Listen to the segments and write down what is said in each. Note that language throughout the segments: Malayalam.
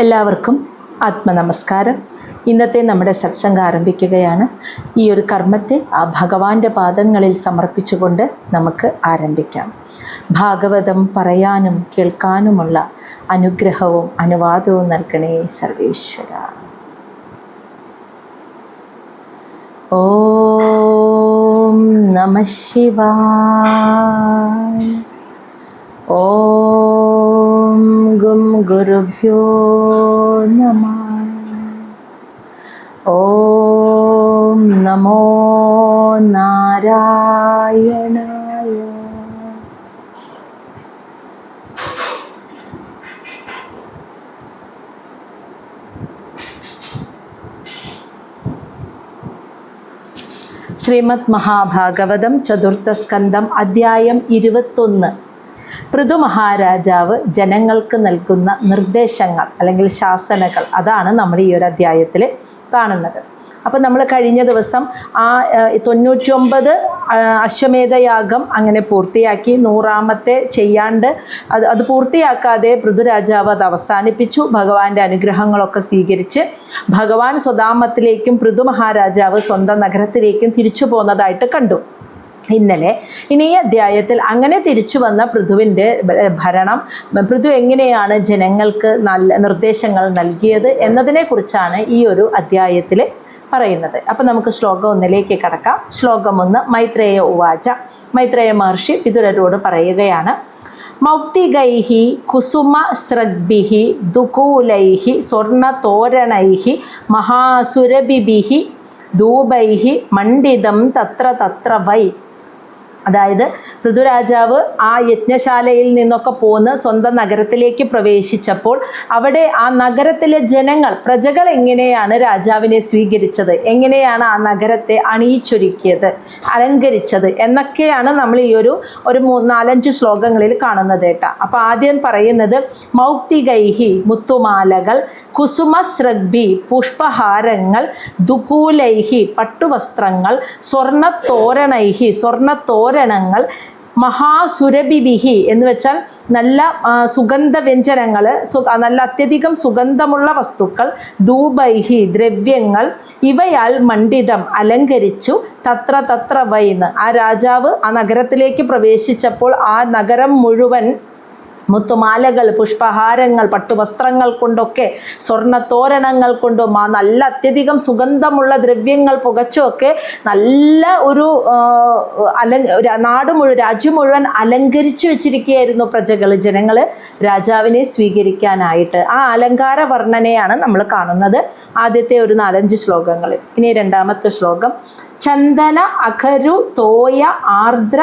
എല്ലാവർക്കും ആത്മനമസ്കാരം. ഇന്നത്തെ നമ്മുടെ സത്സംഗം ആരംഭിക്കുകയാണ്. ഈ ഒരു കർമ്മത്തെ ആ ഭഗവാന്റെ പാദങ്ങളിൽ സമർപ്പിച്ചുകൊണ്ട് നമുക്ക് ആരംഭിക്കാം. ഭാഗവതം പറയാനും കേൾക്കാനുമുള്ള അനുഗ്രഹവും അനുവാദവും നൽകണേ സർവേശ്വര. ഓം നമഃ ശിവായ. ഓം ഗും ഗുരുഭ്യോ നമഃ. ഓം നമോ നാരായണായ. ശ്രീമദ് മഹാഭാഗവതം ചതുർത്ഥ സ്കന്ധം അധ്യായം 21. പൃഥു മഹാരാജാവ് ജനങ്ങൾക്ക് നൽകുന്ന നിർദ്ദേശങ്ങൾ അല്ലെങ്കിൽ ശാസനകൾ, അതാണ് നമ്മൾ ഈ ഒരു അധ്യായത്തിൽ കാണുന്നത്. അപ്പോൾ നമ്മൾ കഴിഞ്ഞ ദിവസം ആ 99 അശ്വമേധയാഗം അങ്ങനെ പൂർത്തിയാക്കി. 100ാമത്തെ ചെയ്യാണ്ട് അത് പൂർത്തിയാക്കാതെ പൃഥുരാജാവ് അത് അവസാനിപ്പിച്ചു. ഭഗവാന്റെ അനുഗ്രഹങ്ങളൊക്കെ സ്വീകരിച്ച് ഭഗവാൻ സ്വധാമത്തിലേക്കും പൃഥു മഹാരാജാവ് സ്വന്തം നഗരത്തിലേക്കും തിരിച്ചു പോകുന്നതായിട്ട് കണ്ടു ഇന്നലെ. ഇനി ഈ അധ്യായത്തിൽ അങ്ങനെ തിരിച്ചു വന്ന പൃഥുവിൻ്റെ ഭരണം, പൃഥു എങ്ങനെയാണ് ജനങ്ങൾക്ക് നല്ല നിർദ്ദേശങ്ങൾ നൽകിയത് എന്നതിനെക്കുറിച്ചാണ് ഈ ഒരു അധ്യായത്തിൽ പറയുന്നത്. അപ്പം നമുക്ക് ശ്ലോകം 1 കടക്കാം. ശ്ലോകം 1. മൈത്രേയ ഉവാച. മൈത്രേയ മഹർഷി വിതുരരോട് പറയുകയാണ്. മൗക്തികൈഹി കുസുമസ്രഗ്ഭിഹി ദുകൂലൈഹി സ്വർണതോരണൈഹി മഹാസുരഭിഭിഹി ധൂപൈഹി മണ്ഡിതം തത്ര തത്ര വൈ. അതായത് പൃഥുരാജാവ് ആ യജ്ഞശാലയിൽ നിന്നൊക്കെ പോന്ന് സ്വന്തം നഗരത്തിലേക്ക് പ്രവേശിച്ചപ്പോൾ അവിടെ ആ നഗരത്തിലെ ജനങ്ങൾ, പ്രജകൾ എങ്ങനെയാണ് രാജാവിനെ സ്വീകരിച്ചത്, എങ്ങനെയാണ് ആ നഗരത്തെ അണിയിച്ചൊരുക്കിയത്, അലങ്കരിച്ചത് എന്നൊക്കെയാണ് നമ്മൾ ഈ ഒരു 4-5 ശ്ലോകങ്ങളിൽ കാണുന്നത് കേട്ടോ. അപ്പോൾ ആദ്യം പറയുന്നത് മൗക്തികൈഹി മുത്തുമാലകൾ, കുസുമസ്രഗ്ഭി പുഷ്പഹാരങ്ങൾ, ദുകൂലൈഹി പട്ടുവസ്ത്രങ്ങൾ, സ്വർണത്തോരണൈഹി സ്വർണത്തോരണങ്ങൾ, മഹാസുരഭിഭിഹി എന്ന് വെച്ചാൽ നല്ല സുഗന്ധവ്യഞ്ജനങ്ങൾ, നല്ല അത്യധികം സുഗന്ധമുള്ള വസ്തുക്കൾ, ധൂപൈഹി ദ്രവ്യങ്ങൾ, ഇവയാൽ മണ്ഡിതം അലങ്കരിച്ചു, തത്ര തത്ര വൈന്ന്. ആ രാജാവ് ആ നഗരത്തിലേക്ക് പ്രവേശിച്ചപ്പോൾ ആ നഗരം മുഴുവൻ മുത്തുമാലകൾ, പുഷ്പഹാരങ്ങൾ, പട്ടുവസ്ത്രങ്ങൾ കൊണ്ടൊക്കെ, സ്വർണത്തോരണങ്ങൾ കൊണ്ടും നല്ല അത്യധികം സുഗന്ധമുള്ള ദ്രവ്യങ്ങൾ പുകച്ചുമൊക്കെ നല്ല ഒരു രാജ്യം മുഴുവൻ അലങ്കരിച്ചു വെച്ചിരിക്കുകയായിരുന്നു പ്രജകൾ, ജനങ്ങൾ രാജാവിനെ സ്വീകരിക്കാനായിട്ട്. ആ അലങ്കാര വർണ്ണനയാണ് നമ്മൾ കാണുന്നത് ആദ്യത്തെ 4-5 ശ്ലോകങ്ങളിൽ. ഇനി 2ാമത്തെ ശ്ലോകം. ചന്ദന അഖരു തോയ ആർദ്ര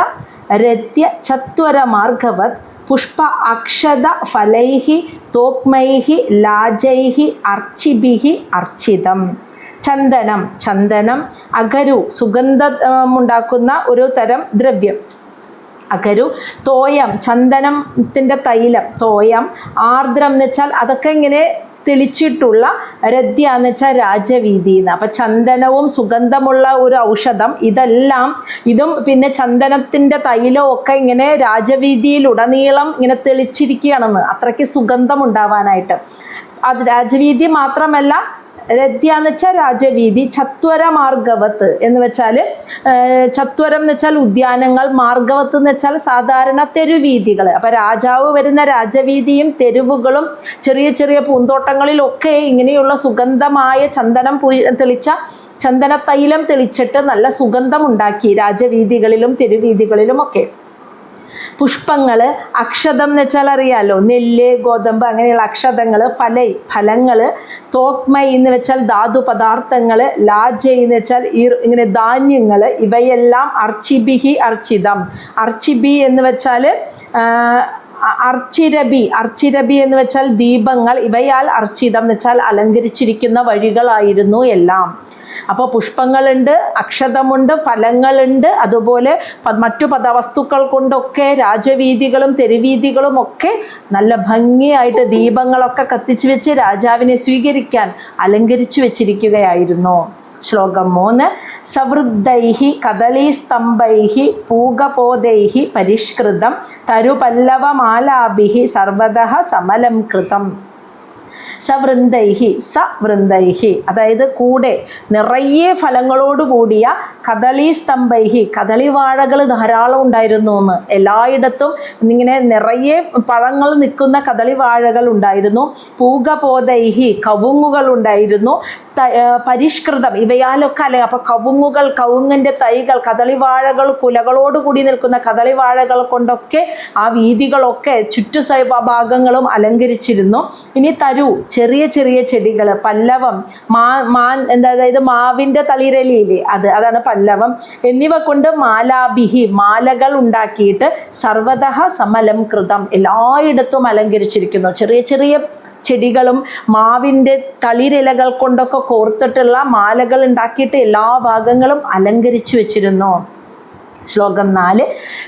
രത്യ ചത്വര മാർഗവത് പുഷ്പ അക്ഷത ഫലൈഹി തോക്മൈഹി ലാജൈഹി അർച്ചിഭിഹി അർച്ചിതം. ചന്ദനം, ചന്ദനം. അഗരു, സുഗന്ധമുണ്ടാക്കുന്ന ഒരു തരം ദ്രവ്യം, അഗരു. തോയം, ചന്ദനത്തിൻ്റെ തൈലം, തോയം. ആർദ്രം എന്ന് വെച്ചാൽ അതൊക്കെ ഇങ്ങനെ തെളിച്ചിട്ടുള്ള. രദ്യ എന്ന് വെച്ചാൽ രാജവീതി എന്ന്. അപ്പം ചന്ദനവും സുഗന്ധമുള്ള ഒരു ഔഷധം, ഇതും പിന്നെ ചന്ദനത്തിൻ്റെ തൈലവും ഒക്കെ ഇങ്ങനെ രാജവീതിയിലുടനീളം ഇങ്ങനെ തെളിച്ചിരിക്കുകയാണെന്ന്, അത്രയ്ക്ക് സുഗന്ധം ഉണ്ടാവാനായിട്ട്. അത് രാജവീതി മാത്രമല്ല, രദ്യ എന്ന് വെച്ചാൽ രാജവീതി. ചത്വര മാർഗവത്ത് എന്ന് വെച്ചാൽ, ചത്വരം എന്ന് വെച്ചാൽ ഉദ്യാനങ്ങൾ, മാർഗവത്ത് എന്ന് വെച്ചാൽ സാധാരണ തെരുവീതികൾ. അപ്പം രാജാവ് വരുന്ന രാജവീതിയും തെരുവുകളും ചെറിയ ചെറിയ പൂന്തോട്ടങ്ങളിലൊക്കെ ഇങ്ങനെയുള്ള സുഗന്ധമായ ചന്ദനം തെളിച്ച ചന്ദന തൈലം തെളിച്ചിട്ട് നല്ല സുഗന്ധമുണ്ടാക്കി രാജവീതികളിലും തെരുവീതികളിലുമൊക്കെ. പുഷ്പങ്ങൾ, അക്ഷതം എന്ന് വെച്ചാൽ അറിയാലോ, നെല്ല്, ഗോതമ്പ് അങ്ങനെയുള്ള അക്ഷതങ്ങൾ. ഫലങ്ങൾ. തോക്മൈ എന്ന് വെച്ചാൽ ധാതു പദാർത്ഥങ്ങൾ. ലാജൈ എന്ന് വെച്ചാൽ ഇങ്ങനെ ധാന്യങ്ങൾ. ഇവയെല്ലാം അർച്ചിഭിഹി അർച്ചിതം. അർച്ചിഭി എന്ന് വെച്ചാൽ അർച്ചിരബി എന്ന് വെച്ചാൽ ദീപങ്ങൾ. ഇവയാൽ അർച്ചിതം എന്ന് വെച്ചാൽ അലങ്കരിച്ചിരിക്കുന്ന വഴികളായിരുന്നു എല്ലാം. അപ്പോൾ പുഷ്പങ്ങളുണ്ട്, അക്ഷതമുണ്ട്, ഫലങ്ങളുണ്ട്, അതുപോലെ മറ്റു പദവസ്തുക്കൾ കൊണ്ടൊക്കെ രാജവീതികളും തെരുവീതികളും ഒക്കെ നല്ല ഭംഗിയായിട്ട് ദീപങ്ങളൊക്കെ കത്തിച്ചു വെച്ച് രാജാവിനെ സ്വീകരിക്കാൻ അലങ്കരിച്ചു വെച്ചിരിക്കുകയായിരുന്നു. ശ്ലോകം 3. സവൃദ്ധൈഹി കദളീസ്തംഭൈഹി പൂഗപോദൈഹി പരിഷ്കൃതം തരുപല്ലവമാലാഭിഹി സർവതഃ സമലം കൃതം. സവൃന്ദൈഹി അതായത് കൂടെ നിറയെ ഫലങ്ങളോടുകൂടിയ കദളീസ്തംഭൈഹി കദളിവാഴകൾ ധാരാളം ഉണ്ടായിരുന്നു എന്ന്. എല്ലായിടത്തും ഇങ്ങനെ നിറയെ പഴങ്ങൾ നിൽക്കുന്ന കദളിവാഴകൾ ഉണ്ടായിരുന്നു. പൂഗപോതൈഹി കവുങ്ങുകൾ ഉണ്ടായിരുന്നു. പരിഷ്കൃതം ഇവയാലൊക്കെ അല്ലെ. അപ്പൊ കവുങ്ങുകൾ, കവുങ്ങിന്റെ തൈകൾ, കദളിവാഴകൾ, കുലകളോട് കൂടി നിൽക്കുന്ന കദളിവാഴകൾ കൊണ്ടൊക്കെ ആ വീതികളൊക്കെ ചുറ്റു ഭാഗങ്ങളും അലങ്കരിച്ചിരുന്നു. ഇനി തരു ചെറിയ ചെറിയ ചെടികൾ, പല്ലവം, അതായത് മാവിന്റെ തളിരലിയില്ലേ അതാണ് പല്ലവം എന്നിവ കൊണ്ട് മാലാഭിഹി മാലകൾ ഉണ്ടാക്കിയിട്ട് സർവതഃ സമലം കൃതം എല്ലായിടത്തും അലങ്കരിച്ചിരിക്കുന്നു. ചെറിയ ചെറിയ ചെടികളും മാവിൻ്റെ തളിരിലകൾ കൊണ്ടൊക്കെ കോർത്തിട്ടുള്ള മാലകൾ ഉണ്ടാക്കിയിട്ട് എല്ലാ ഭാഗങ്ങളും അലങ്കരിച്ചു വെച്ചിരുന്നു. ശ്ലോകം 4.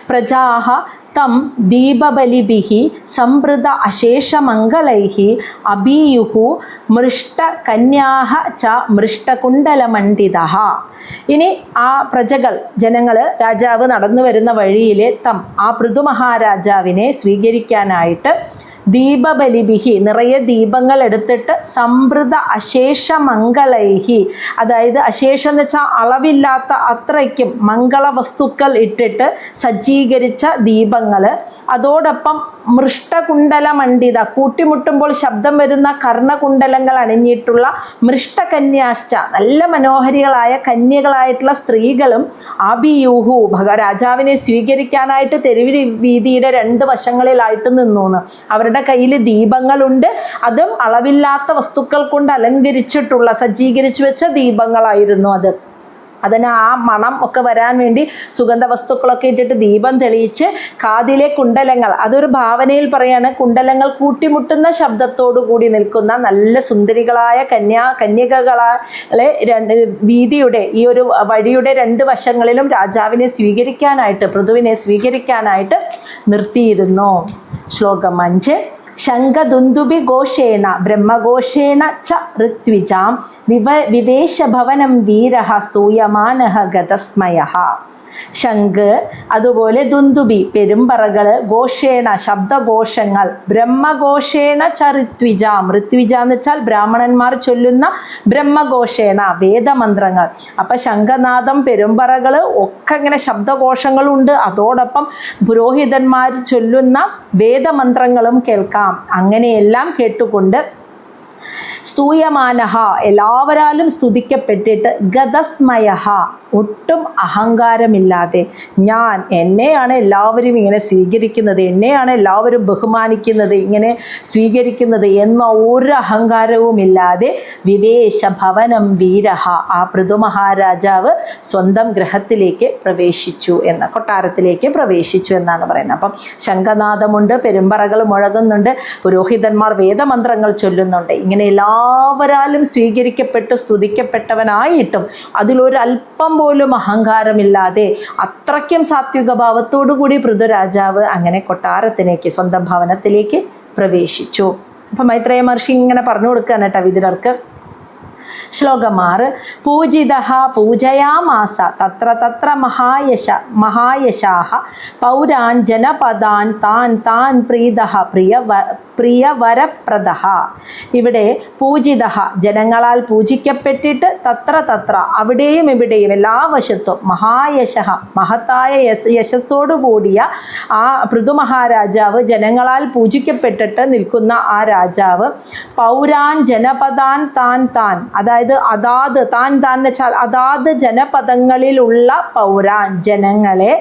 പ്രജാഹ തം ദീപബലിഭിഹി സംവൃത അശേഷമംഗളൈഹി അഭീയുഹു മൃഷ്ടകന്യാഹ ച മൃഷ്ടകുണ്ടലമണ്ഡിതഃ. ഇനി ആ പ്രജകൾ, ജനങ്ങൾ, രാജാവ് നടന്നു വരുന്ന വഴിയിൽ ആ പൃഥുമഹാരാജാവിനെ സ്വീകരിക്കാനായിട്ട് ദീപബലിഭിഹി നിറയെ ദീപങ്ങൾ എടുത്തിട്ട് സംവൃത അശേഷമംഗളൈഹി അതായത് അശേഷം എന്ന് വെച്ചാൽ അളവില്ലാത്ത അത്രയ്ക്കും മംഗളവസ്തുക്കൾ ഇട്ടിട്ട് സജ്ജീകരിച്ച ദീപങ്ങൾ, അതോടൊപ്പം മൃഷ്ടകുണ്ടലമണ്ഡിത കൂട്ടിമുട്ടുമ്പോൾ ശബ്ദം വരുന്ന കർണകുണ്ടലങ്ങൾ അണിഞ്ഞിട്ടുള്ള മൃഷ്ടകന്യാശ്ച നല്ല മനോഹരികളായ കന്യകളായിട്ടുള്ള സ്ത്രീകളും അഭിയൂഹു രാജാവിനെ സ്വീകരിക്കാനായിട്ട് തെരുവ് വീതിയുടെ 2 വശങ്ങളിലായിട്ട് നിന്നു. അവരുടെ കയ്യിൽ ദീപങ്ങളുണ്ട്. അതും അളവില്ലാത്ത വസ്തുക്കൾ കൊണ്ട് അലങ്കരിച്ചിട്ടുള്ള സജ്ജീകരിച്ചു വെച്ച ദീപങ്ങളായിരുന്നു അതിന് ആ മണം ഒക്കെ വരാൻ വേണ്ടി സുഗന്ധ വസ്തുക്കളൊക്കെ ഇട്ടിട്ട് ദീപം തെളിയിച്ച് കാതിലെ കുണ്ടലങ്ങൾ, അതൊരു ഭാവനയിൽ പറയാണ്, കുണ്ടലങ്ങൾ കൂട്ടിമുട്ടുന്ന ശബ്ദത്തോടു കൂടി നിൽക്കുന്ന നല്ല സുന്ദരികളായ കന്യകകളെ വീതിയുടെ ഈ ഒരു വഴിയുടെ 2 വശങ്ങളിലും രാജാവിനെ സ്വീകരിക്കാനായിട്ട്, പൃഥുവിനെ സ്വീകരിക്കാനായിട്ട് നിർത്തിയിരുന്നു. ശ്ലോകം 5. ശംഖദുന്ദുഭി ഘോഷേണ ബ്രഹ്മഘോഷേണ ച ഋത്വിജാം വിവേശഭവനം വീരഃ സ്തൂയമാനഃ ഗതസ്മയഃ. ശംഖ്, അതുപോലെ ദുന്ദുബി പെരുമ്പറകൾ, ഘോഷേണ ശബ്ദഘോഷങ്ങൾ, ബ്രഹ്മഘോഷേണ ച ഋത്വിജാം ഋത്വിജ എന്ന് വെച്ചാൽ ബ്രാഹ്മണന്മാർ ചൊല്ലുന്ന ബ്രഹ്മഘോഷേണ വേദമന്ത്രങ്ങൾ. അപ്പം ശംഖനാദം, പെരുമ്പറകൾ ഒക്കെ ഇങ്ങനെ ശബ്ദഘോഷങ്ങളുണ്ട്. അതോടൊപ്പം പുരോഹിതന്മാർ ചൊല്ലുന്ന വേദമന്ത്രങ്ങളും കേൾക്കാം. അങ്ങനെയെല്ലാം കേട്ടുകൊണ്ട് സ്തൂയമാനഃ എല്ലാവരാലും സ്തുതിക്കപ്പെട്ടിട്ട് ഗതസ്മയഃ ഒട്ടും അഹങ്കാരമില്ലാതെ, എന്നെയാണ് എല്ലാവരും ഇങ്ങനെ സ്വീകരിക്കുന്നത്, എന്നെയാണ് എല്ലാവരും ബഹുമാനിക്കുന്നത്, ഇങ്ങനെ സ്വീകരിക്കുന്നത് എന്ന ഒരു അഹങ്കാരവുമില്ലാതെ വിവേശഭവനം വീരഃ ആ പൃഥുമഹാരാജാവ് സ്വന്തം ഗൃഹത്തിലേക്ക് പ്രവേശിച്ചു കൊട്ടാരത്തിലേക്ക് പ്രവേശിച്ചു എന്നാണ് പറയുന്നത്. അപ്പം ശംഖനാദമുണ്ട്, പെരുമ്പറകൾ മുഴങ്ങുന്നുണ്ട്, പുരോഹിതന്മാർ വേദമന്ത്രങ്ങൾ ചൊല്ലുന്നുണ്ട്. ഇങ്ങനെ എല്ലാവരാലും സ്വീകരിക്കപ്പെട്ട് സ്തുതിക്കപ്പെട്ടവനായിട്ടും അതിലൊരല്പം പോലും അഹങ്കാരമില്ലാതെ അത്രയ്ക്കും സാത്വിക ഭാവത്തോടു കൂടി പൃഥുരാജാവ് അങ്ങനെ കൊട്ടാരത്തിലേക്ക്, സ്വന്തം ഭവനത്തിലേക്ക് പ്രവേശിച്ചു. അപ്പം മൈത്രേയ മഹർഷി ഇങ്ങനെ പറഞ്ഞു കൊടുക്കുകയാണ് കേട്ടോ വിതുരർക്ക്. ശ്ലോകം 6. പൂജിതഃ പൂജയാമാസ തത്ര തത്ര മഹായശാഃ പൗരാൻ ജനപദാൻ താൻ പ്രീതഃ പ്രിയവരപ്രദഃ. ഇവിടെ പൂജിതഃ ജനങ്ങളാൽ പൂജിക്കപ്പെട്ടിട്ട് തത്ര അവിടെയും ഇവിടെയും എല്ലാ വശത്തും മഹായശഃ മഹത്തായ യശസ്സോടുകൂടിയ ആ പൃഥുമഹാരാജാവ്, ജനങ്ങളാൽ പൂജിക്കപ്പെട്ടിട്ട് നിൽക്കുന്ന ആ രാജാവ്, പൗരാൻ ജനപദാൻ താൻ അതായത് താൻ എന്ന് വെച്ചാൽ അതാത് ജനപദങ്ങളിലുള്ള പൗരാൻ ജനങ്ങളെ,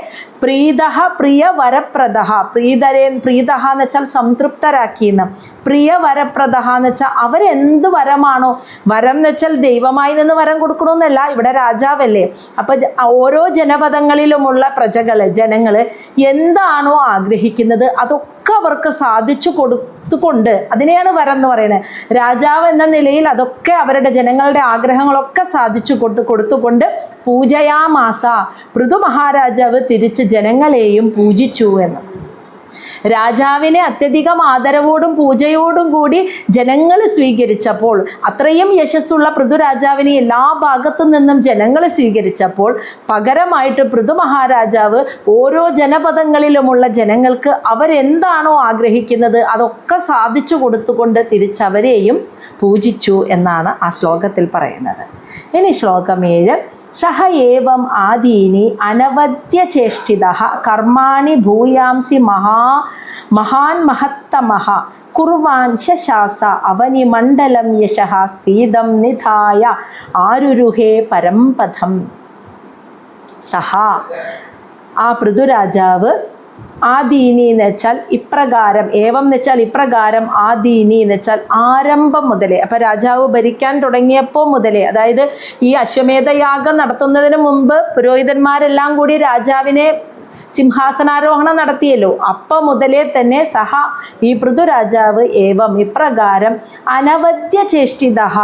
പ്രിയവരപ്രദഃ പ്രീതഃ എന്ന് വെച്ചാൽ സംതൃപ്തരാക്കിയെന്ന്, പ്രിയവരപ്രദഃ എന്ന് വെച്ചാൽ അവരെന്ത് വരമാണോ, വരം എന്ന് വെച്ചാൽ ദൈവമായി നിന്ന് വരം കൊടുക്കണമെന്നല്ല, ഇവിടെ രാജാവല്ലേ. അപ്പം ഓരോ ജനപദങ്ങളിലുമുള്ള ജനങ്ങൾ എന്താണോ ആഗ്രഹിക്കുന്നത് അതൊക്കെ അവർക്ക് സാധിച്ചു കൊടുത്തുകൊണ്ട്, അതിനെയാണ് വരം എന്ന് പറയുന്നത്. രാജാവ് എന്ന നിലയിൽ അതൊക്കെ അവരുടെ ജനങ്ങളുടെ ആഗ്രഹങ്ങളൊക്കെ സാധിച്ചു കൊടുത്തുകൊണ്ട് പൂജയാമാസ പൃഥു മഹാരാജാവ് തിരിച്ച് ജനങ്ങളെയും പൂജിച്ചു എന്ന്. രാജാവിനെ അത്യധികം ആദരവോടും പൂജയോടും കൂടി ജനങ്ങൾ സ്വീകരിച്ചപ്പോൾ, അത്രയും യശസ്സുള്ള പൃഥുരാജാവിനെ എല്ലാ ഭാഗത്തു നിന്നും ജനങ്ങൾ സ്വീകരിച്ചപ്പോൾ, പകരമായിട്ട് പൃഥു മഹാരാജാവ് ഓരോ ജനപദങ്ങളിലുമുള്ള ജനങ്ങൾക്ക് അവരെന്താണോ ആഗ്രഹിക്കുന്നത് അതൊക്കെ സാധിച്ചു കൊടുത്തുകൊണ്ട് തിരിച്ചവരെയും പൂജിച്ചു എന്നാണ് ആ ശ്ലോകത്തിൽ പറയുന്നത്. ഇനി ശ്ലോകം 7. സഹ ഏവം ആദീനി അനവദ്യചേഷ്ടിതഃ കർമാണി ഭൂയാംസി മഹാൻ മഹത്തമഃ കുർവാൻ ശശാസ അവനിമണ്ഡലം യശഃ സ്ഫീതം നിധായ ആരുരുഹേ പരംപദം. സഹ, ആ പൃഥുരാജാവ്, ആദീനി എന്ന് വെച്ചാൽ ഇപ്രകാരം, ഏവം എന്ന് വെച്ചാൽ ഇപ്രകാരം, ആദീനി എന്ന് വെച്ചാൽ ആരംഭം മുതലേ. അപ്പം രാജാവ് ഭരിക്കാൻ തുടങ്ങിയപ്പോൾ മുതലേ, അതായത് ഈ അശ്വമേധയാഗം നടത്തുന്നതിന് മുമ്പ് പുരോഹിതന്മാരെല്ലാം കൂടി രാജാവിനെ സിംഹാസനാരോഹണം നടത്തിയല്ലോ. അപ്പം മുതലേ തന്നെ സഹ, ഈ പൃഥുരാജാവ്, ഏവം ഇപ്രകാരം, അനവദ്യചേഷ്ടിതഃ,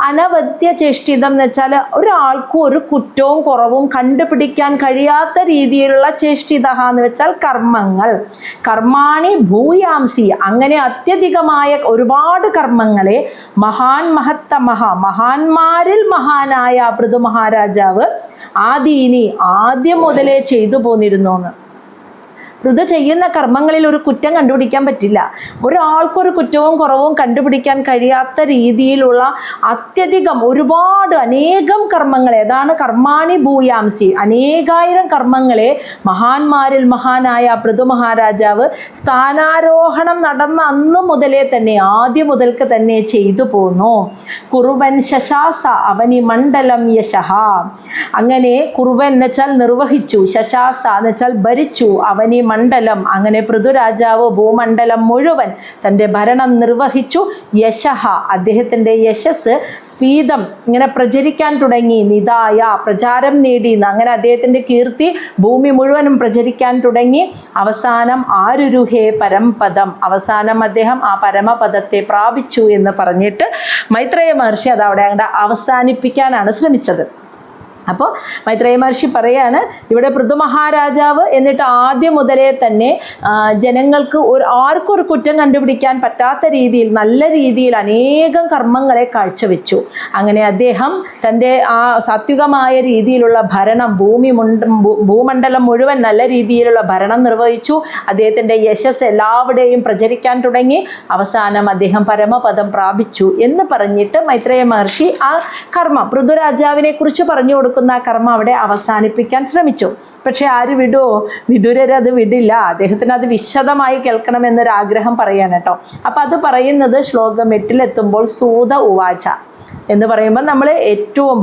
അനവദ്യചേഷ്ടിതം എന്ന് വെച്ചാൽ ഒരാൾക്കും ഒരു കുറ്റവും കുറവും കണ്ടുപിടിക്കാൻ കഴിയാത്ത രീതിയിലുള്ള ചേഷ്ടിതഃ എന്ന് വെച്ചാൽ കർമ്മങ്ങൾ. കർമാണി ഭൂയാംസി, അങ്ങനെ അത്യധികമായ ഒരുപാട് കർമ്മങ്ങളെ, മഹാൻ മഹത്തമഃ, മഹാന്മാരിൽ മഹാനായ പൃഥു മഹാരാജാവ്, ആദീനി ആദ്യം മുതലേ ചെയ്തു പോന്നിരുന്നു. പൃഥു ചെയ്യുന്ന കർമ്മങ്ങളിൽ ഒരു കുറ്റം കണ്ടുപിടിക്കാൻ പറ്റില്ല. ഒരാൾക്കൊരു കുറ്റവും കുറവും കണ്ടുപിടിക്കാൻ കഴിയാത്ത രീതിയിലുള്ള അത്യധികം ഒരുപാട് അനേകം കർമ്മങ്ങളെ, അതാണ് കർമാണി ഭൂയാംസി, അനേകായിരം കർമ്മങ്ങളെ മഹാന്മാരിൽ മഹാനായ പൃഥു മഹാരാജാവ് സ്ഥാനാരോഹണം നടന്ന അന്നു മുതലേ തന്നെ, ആദ്യം മുതൽക്ക് തന്നെ ചെയ്തു പോന്നു. കുറുവൻ ശശാസ അവനി മണ്ഡലം യശഃ, അങ്ങനെ കുറുവൻ എന്ന് വെച്ചാൽ നിർവഹിച്ചു, ശശാസ എന്ന് വെച്ചാൽ ഭരിച്ചു, അവനി മണ്ഡലം, അങ്ങനെ പൃഥുരാജാവ് ഭൂമണ്ഡലം മുഴുവൻ തൻ്റെ ഭരണം നിർവഹിച്ചു. യശഃ, അദ്ദേഹത്തിൻ്റെ യശസ് സ്ഫീതം ഇങ്ങനെ പ്രചരിക്കാൻ തുടങ്ങി, നിതായ പ്രചാരം നേടി, അങ്ങനെ അദ്ദേഹത്തിൻ്റെ കീർത്തി ഭൂമി മുഴുവനും പ്രചരിക്കാൻ തുടങ്ങി. അവസാനം ആരുരുഹേ പരംപദം, അവസാനം അദ്ദേഹം ആ പരമപദത്തെ പ്രാപിച്ചു എന്ന് പറഞ്ഞിട്ട് മൈത്രേയ മഹർഷി അത് അവിടെ അവസാനിപ്പിക്കാനാണ് ശ്രമിച്ചത്. അപ്പോൾ മൈത്രേയ മഹർഷി പറയാണ്, ഇവിടെ പൃഥു മഹാരാജാവ് എന്നിട്ട് ആദ്യം മുതലേ തന്നെ ജനങ്ങൾക്ക് ആർക്കും ഒരു കുറ്റം കണ്ടുപിടിക്കാൻ പറ്റാത്ത രീതിയിൽ, നല്ല രീതിയിൽ അനേകം കർമ്മങ്ങളെ കാഴ്ചവെച്ചു. അങ്ങനെ അദ്ദേഹം തൻ്റെ ആ സാത്വികമായ രീതിയിലുള്ള ഭരണം, ഭൂമണ്ഡലം മുഴുവൻ നല്ല രീതിയിലുള്ള ഭരണം നിർവഹിച്ചു. അദ്ദേഹത്തിൻ്റെ യശസ് എല്ലാവിടെയും പ്രചരിക്കാൻ തുടങ്ങി. അവസാനം അദ്ദേഹം പരമപദം പ്രാപിച്ചു എന്ന് പറഞ്ഞിട്ട് മൈത്രേയ മഹർഷി ആ കർമ്മം, പൃഥുരാജാവിനെ കുറിച്ച് പറഞ്ഞു കൊടുക്കുന്ന കർമ്മം അവിടെ അവസാനിപ്പിക്കാൻ ശ്രമിച്ചു. പക്ഷെ ആര് വിടുവോ? വിദുരർ അത് വിടില്ല. അദ്ദേഹത്തിന് അത് വിശദമായി കേൾക്കണമെന്നൊരാഗ്രഹം പറയാൻ കേട്ടോ. അപ്പം അത് പറയുന്നത് ശ്ലോകം 8 സൂത ഉവാച എന്ന് പറയുമ്പോൾ നമ്മൾ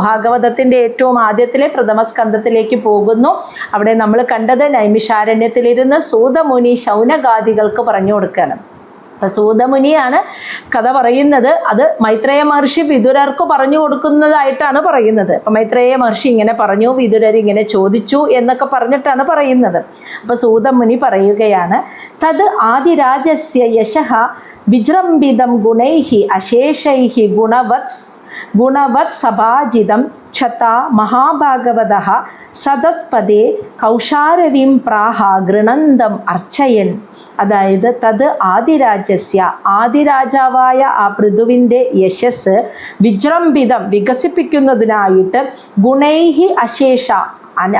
ഭാഗവതത്തിൻ്റെ ഏറ്റവും ആദ്യത്തിലെ പ്രഥമ സ്കന്ധത്തിലേക്ക് പോകുന്നു. അവിടെ നമ്മൾ കണ്ടത് നൈമിഷാരണ്യത്തിലിരുന്ന് സൂതമുനി ശൗനകാദികൾക്ക് പറഞ്ഞു കൊടുക്കുകയാണ്. അപ്പം സൂതമുനിയാണ് കഥ പറയുന്നത്. അത് മൈത്രേയ മഹർഷി വിദുരർക്ക് പറഞ്ഞു കൊടുക്കുന്നതായിട്ടാണ് പറയുന്നത്. അപ്പം മൈത്രേയ മഹർഷി ഇങ്ങനെ പറഞ്ഞു, വിദുരർ ഇങ്ങനെ ചോദിച്ചു എന്നൊക്കെ പറഞ്ഞിട്ടാണ് പറയുന്നത്. അപ്പം സൂതമുനി പറയുകയാണ്, തത് ആദിരാജസ്യ യശഃ വിജൃംഭിതം ഗുണൈഹി അശേഷൈഹി ഗുണവത് സഭാജിതം ക്ഷതാ മഹാഭാഗവതഃ സദസ്പദേ കൗശാരവീം പ്രാഹ ഗൃണന്തം അർച്ചയൻ. അതായത് തത് ആദിരാജസ്യ, ആദിരാജാവായ ആ പൃഥുവിൻ്റെ യശസ് വിജൃംഭിതം വികസിപ്പിക്കുന്നതിനായിട്ട് ഗുണൈഹി അശേഷ,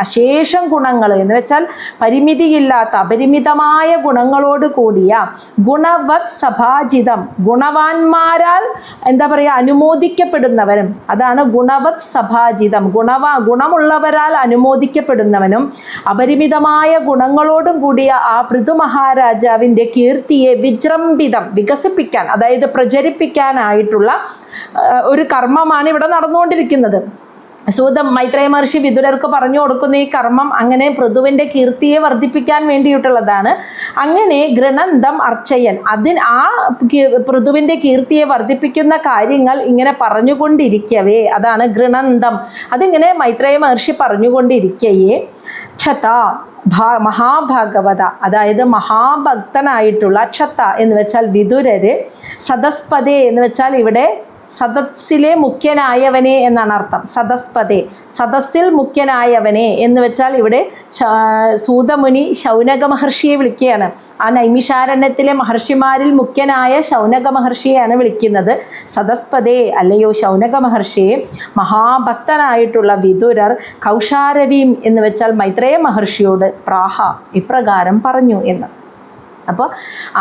അശേഷം ഗുണങ്ങൾ എന്ന് വെച്ചാൽ പരിമിതിയില്ലാത്ത അപരിമിതമായ ഗുണങ്ങളോട് കൂടിയ ഗുണവത് സഭാജിതം, ഗുണവാന്മാരാൽ എന്താ പറയുക അനുമോദിക്കപ്പെടുന്നവനും, അതാണ് ഗുണവത് സഭാജിതം, ഗുണമുള്ളവരാൽ അനുമോദിക്കപ്പെടുന്നവനും അപരിമിതമായ ഗുണങ്ങളോടും കൂടിയ ആ പൃഥു മഹാരാജാവിൻ്റെ കീർത്തിയെ വിജൃംഭിതം വികസിപ്പിക്കാൻ, അതായത് പ്രചരിപ്പിക്കാനായിട്ടുള്ള ഒരു കർമ്മമാണ് ഇവിടെ നടന്നുകൊണ്ടിരിക്കുന്നത്. മൈത്രേയ മഹർഷി വിദുരർക്ക് പറഞ്ഞു കൊടുക്കുന്ന ഈ കർമ്മം അങ്ങനെ പൃഥുവിൻ്റെ കീർത്തിയെ വർദ്ധിപ്പിക്കാൻ വേണ്ടിയിട്ടുള്ളതാണ്. അങ്ങനെ ഗൃണന്തം അർച്ചയൻ, ആ പൃഥുവിൻ്റെ കീർത്തിയെ വർദ്ധിപ്പിക്കുന്ന കാര്യങ്ങൾ ഇങ്ങനെ പറഞ്ഞുകൊണ്ടിരിക്കവേ, അതാണ് ഗൃണന്തം, അതിങ്ങനെ മൈത്രേയ മഹർഷി പറഞ്ഞുകൊണ്ടിരിക്കയേ ക്ഷത മഹാഭാഗവത, അതായത് മഹാഭക്തനായിട്ടുള്ള ക്ഷത എന്ന് വെച്ചാൽ വിദുരര്, സദസ്പദേ എന്ന് വെച്ചാൽ ഇവിടെ സദസ്സിലെ മുഖ്യനായവനെ എന്നാണ് അർത്ഥം. സദസ്പദേ, സദസ്സിൽ മുഖ്യനായവനെ എന്ന് വെച്ചാൽ ഇവിടെ സൂതമുനി ശൗനക മഹർഷിയെ വിളിക്കുകയാണ്. ആ നൈമിഷാരണ്യത്തിലെ മഹർഷിമാരിൽ മുഖ്യനായ ശൗനക മഹർഷിയെയാണ് വിളിക്കുന്നത്. സദസ്പദേ, അല്ലയോ ശൗനക മഹർഷിയെ. മഹാഭക്തനായിട്ടുള്ള വിതുരർ കൗഷാരവീം എന്ന് വെച്ചാൽ മൈത്രേയ മഹർഷിയോട് പ്രാഹ ഇപ്രകാരം പറഞ്ഞു എന്ന്. അപ്പോൾ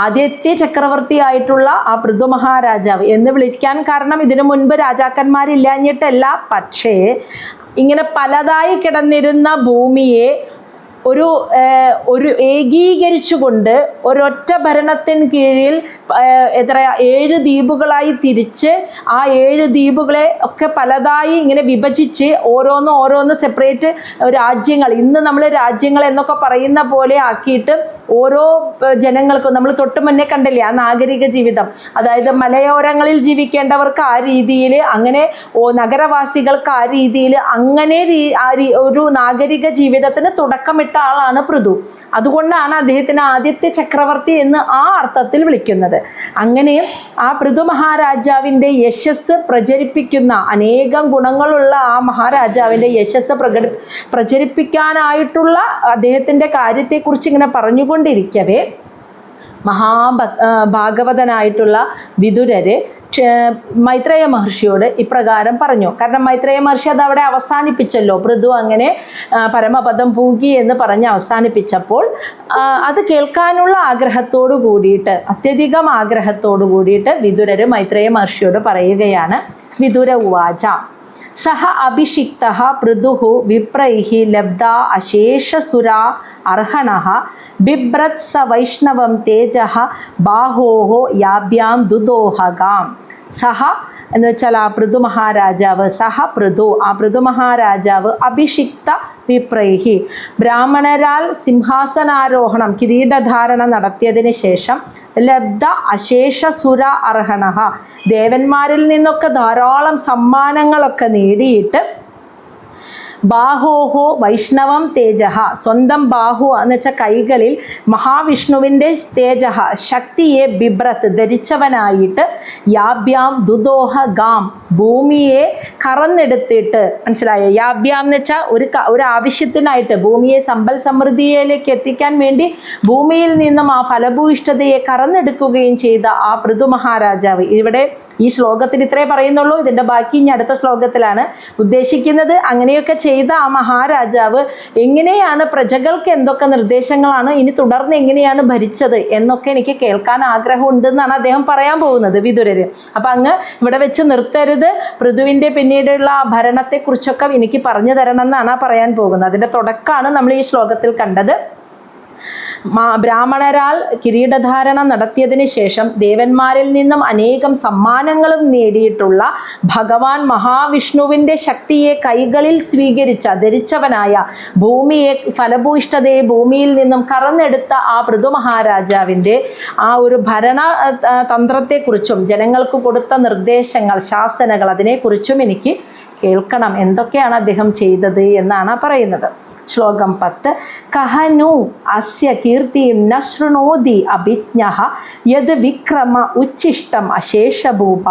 ആദ്യത്തെ ചക്രവർത്തിയായിട്ടുള്ള ആ പൃഥു മഹാരാജാവ് എന്ന് വിളിക്കാൻ കാരണം ഇതിനു മുൻപ് രാജാക്കന്മാരില്ലാഞ്ഞിട്ടല്ല, പക്ഷേ ഇങ്ങനെ പലതായി കിടന്നിരുന്ന ഭൂമിയെ ഒരു ഏകീകരിച്ചുകൊണ്ട് ഒരൊറ്റ ഭരണത്തിന് കീഴിൽ 7 ദ്വീപുകളായി തിരിച്ച് ആ 7 ദ്വീപുകളെ ഒക്കെ പലതായി ഇങ്ങനെ വിഭജിച്ച് ഓരോന്ന് സെപ്പറേറ്റ് രാജ്യങ്ങൾ, ഇന്ന് നമ്മൾ രാജ്യങ്ങൾ എന്നൊക്കെ പറയുന്ന പോലെ ആക്കിയിട്ട് ഓരോ ജനങ്ങൾക്കും, നമ്മൾ തൊട്ട് മുന്നേ കണ്ടില്ലേ ആ നാഗരിക ജീവിതം, അതായത് മലയോരങ്ങളിൽ ജീവിക്കേണ്ടവർക്ക് ആ രീതിയിൽ, അങ്ങനെ നഗരവാസികൾക്ക് ആ രീതിയിൽ, അങ്ങനെ ഒരു നാഗരിക ജീവിതത്തിന് തുടക്കമിട്ട ആളാണ് പൃഥു. അതുകൊണ്ടാണ് അദ്ദേഹത്തിന് ആദ്യത്തെ ചക്രവർത്തി എന്ന് ആ അർത്ഥത്തിൽ വിളിക്കുന്നത്. അങ്ങനെ ആ പൃഥു മഹാരാജാവിൻ്റെ യശസ് പ്രചരിപ്പിക്കുന്ന, അനേകം ഗുണങ്ങളുള്ള ആ മഹാരാജാവിൻ്റെ യശസ് പ്രചരിപ്പിക്കാനായിട്ടുള്ള അദ്ദേഹത്തിൻ്റെ കാര്യത്തെക്കുറിച്ച് ഇങ്ങനെ പറഞ്ഞുകൊണ്ടിരിക്കവേ ഭാഗവതനായിട്ടുള്ള വിതുരര് മൈത്രേയ മഹർഷിയോട് ഇപ്രകാരം പറഞ്ഞു. കാരണം മൈത്രേയ മഹർഷി അത് അവിടെ അവസാനിപ്പിച്ചല്ലോ, പൃഥു അങ്ങനെ പരമപദം പൂകി എന്ന് പറഞ്ഞ് അവസാനിപ്പിച്ചപ്പോൾ അത് കേൾക്കാനുള്ള ആഗ്രഹത്തോടു കൂടിയിട്ട്, അത്യധികം ആഗ്രഹത്തോടു കൂടിയിട്ട് വിതുരര് മൈത്രേയ മഹർഷിയോട് പറയുകയാണ്. വിതുര ഉവാച സഹ അഭിഷിക്തഃ പൃഥുഃ വിപ്രൈഃ ലബ്ധാ അശേഷസുരാ അർഹണഃ ബിഭ്രത് സ വൈഷ്ണവം തേജഃ ബാഹോഃ യാഭ്യാം ദുദോഹഗാം. സഹ എന്ന് വെച്ചാൽ ആ പൃഥു മഹാരാജാവ്, സഹ പൃഥു, ആ പൃഥു മഹാരാജാവ് അഭിഷിക്ത വിപ്രൈഹി, ബ്രാഹ്മണരാൽ സിംഹാസനാരോഹണം കിരീടധാരണം നടത്തിയതിന് ശേഷം ലബ്ധ അശേഷസുര അർഹണഃ, ദേവന്മാരിൽ നിന്നൊക്കെ ധാരാളം സമ്മാനങ്ങളൊക്കെ നേടിയിട്ട് ബാഹോഹോ വൈഷ്ണവം തേജഹ, സ്വന്തം ബാഹു എന്ന് വെച്ചാൽ കൈകളിൽ മഹാവിഷ്ണുവിൻ്റെ തേജഹ ശക്തിയെ ബിഭ്രത്ത് ധരിച്ചവനായിട്ട് യാഭ്യാം ദുദോഹ ഗാം, ഭൂമിയെ കറന്നെടുത്തിട്ട്, മനസ്സിലായോ? യാഭ്യാം എന്ന് വെച്ചാൽ ഒരു ആവശ്യത്തിനായിട്ട് ഭൂമിയെ സമ്പൽ സമൃദ്ധിയിലേക്ക് എത്തിക്കാൻ വേണ്ടി ഭൂമിയിൽ നിന്നും ആ ഫലഭൂയിഷ്ഠതയെ കറന്നെടുക്കുകയും ചെയ്ത ആ പൃഥു മഹാരാജാവ്. ഇവിടെ ഈ ശ്ലോകത്തിൽ ഇത്രേ പറയുന്നുള്ളൂ, ഇതിൻ്റെ ബാക്കി ഇനി അടുത്ത ശ്ലോകത്തിലാണ് ഉദ്ദേശിക്കുന്നത്. അങ്ങനെയൊക്കെ ചെയ്ത ആ മഹാരാജാവ് എങ്ങനെയാണ്, പ്രജകൾക്ക് എന്തൊക്കെ നിർദ്ദേശങ്ങളാണ്, ഇനി തുടർന്ന് എങ്ങനെയാണ് ഭരിച്ചത് എന്നൊക്കെ എനിക്ക് കേൾക്കാൻ ആഗ്രഹമുണ്ട് എന്നാണ് അദ്ദേഹം പറയാൻ പോകുന്നത് വിതുരര്. അപ്പം അങ്ങ് ഇവിടെ വെച്ച് നിർത്തരുത്, പൃഥുവിൻ്റെ പിന്നീടുള്ള ആ ഭരണത്തെക്കുറിച്ചൊക്കെ എനിക്ക് പറഞ്ഞു തരണം എന്നാണ് പറയാൻ പോകുന്നത്. അതിൻ്റെ തുടക്കമാണ് നമ്മൾ ഈ ശ്ലോകത്തിൽ കണ്ടത്. ബ്രാഹ്മണരാൽ കിരീടധാരണം നടത്തിയതിന് ശേഷം ദേവന്മാരിൽ നിന്നും അനേകം സമ്മാനങ്ങളും നേടിയിട്ടുള്ള ഭഗവാൻ മഹാവിഷ്ണുവിൻ്റെ ശക്തിയെ കൈകളിൽ സ്വീകരിച്ച ധരിച്ചവനായ, ഭൂമിയെ ഫലഭൂയിഷ്ഠതയെ ഭൂമിയിൽ നിന്നും കറന്നെടുത്ത ആ പൃഥു മഹാരാജാവിൻ്റെ ആ ഒരു ഭരണ തന്ത്രത്തെക്കുറിച്ചും ജനങ്ങൾക്ക് കൊടുത്ത നിർദ്ദേശങ്ങൾ, ശാസനകൾ, അതിനെക്കുറിച്ചും എനിക്ക് കേൾക്കണം, എന്തൊക്കെയാണ് അദ്ദേഹം ചെയ്തത് എന്നാണ് പറയുന്നത്. ശ്ലോകം 10. കഹനു അസ്യ കീർത്തിം ന ശൃണോതി അഭിജ്ഞഃ യത് വിക്രമ ഉച്ഛിഷ്ടം അശേഷഭൂപ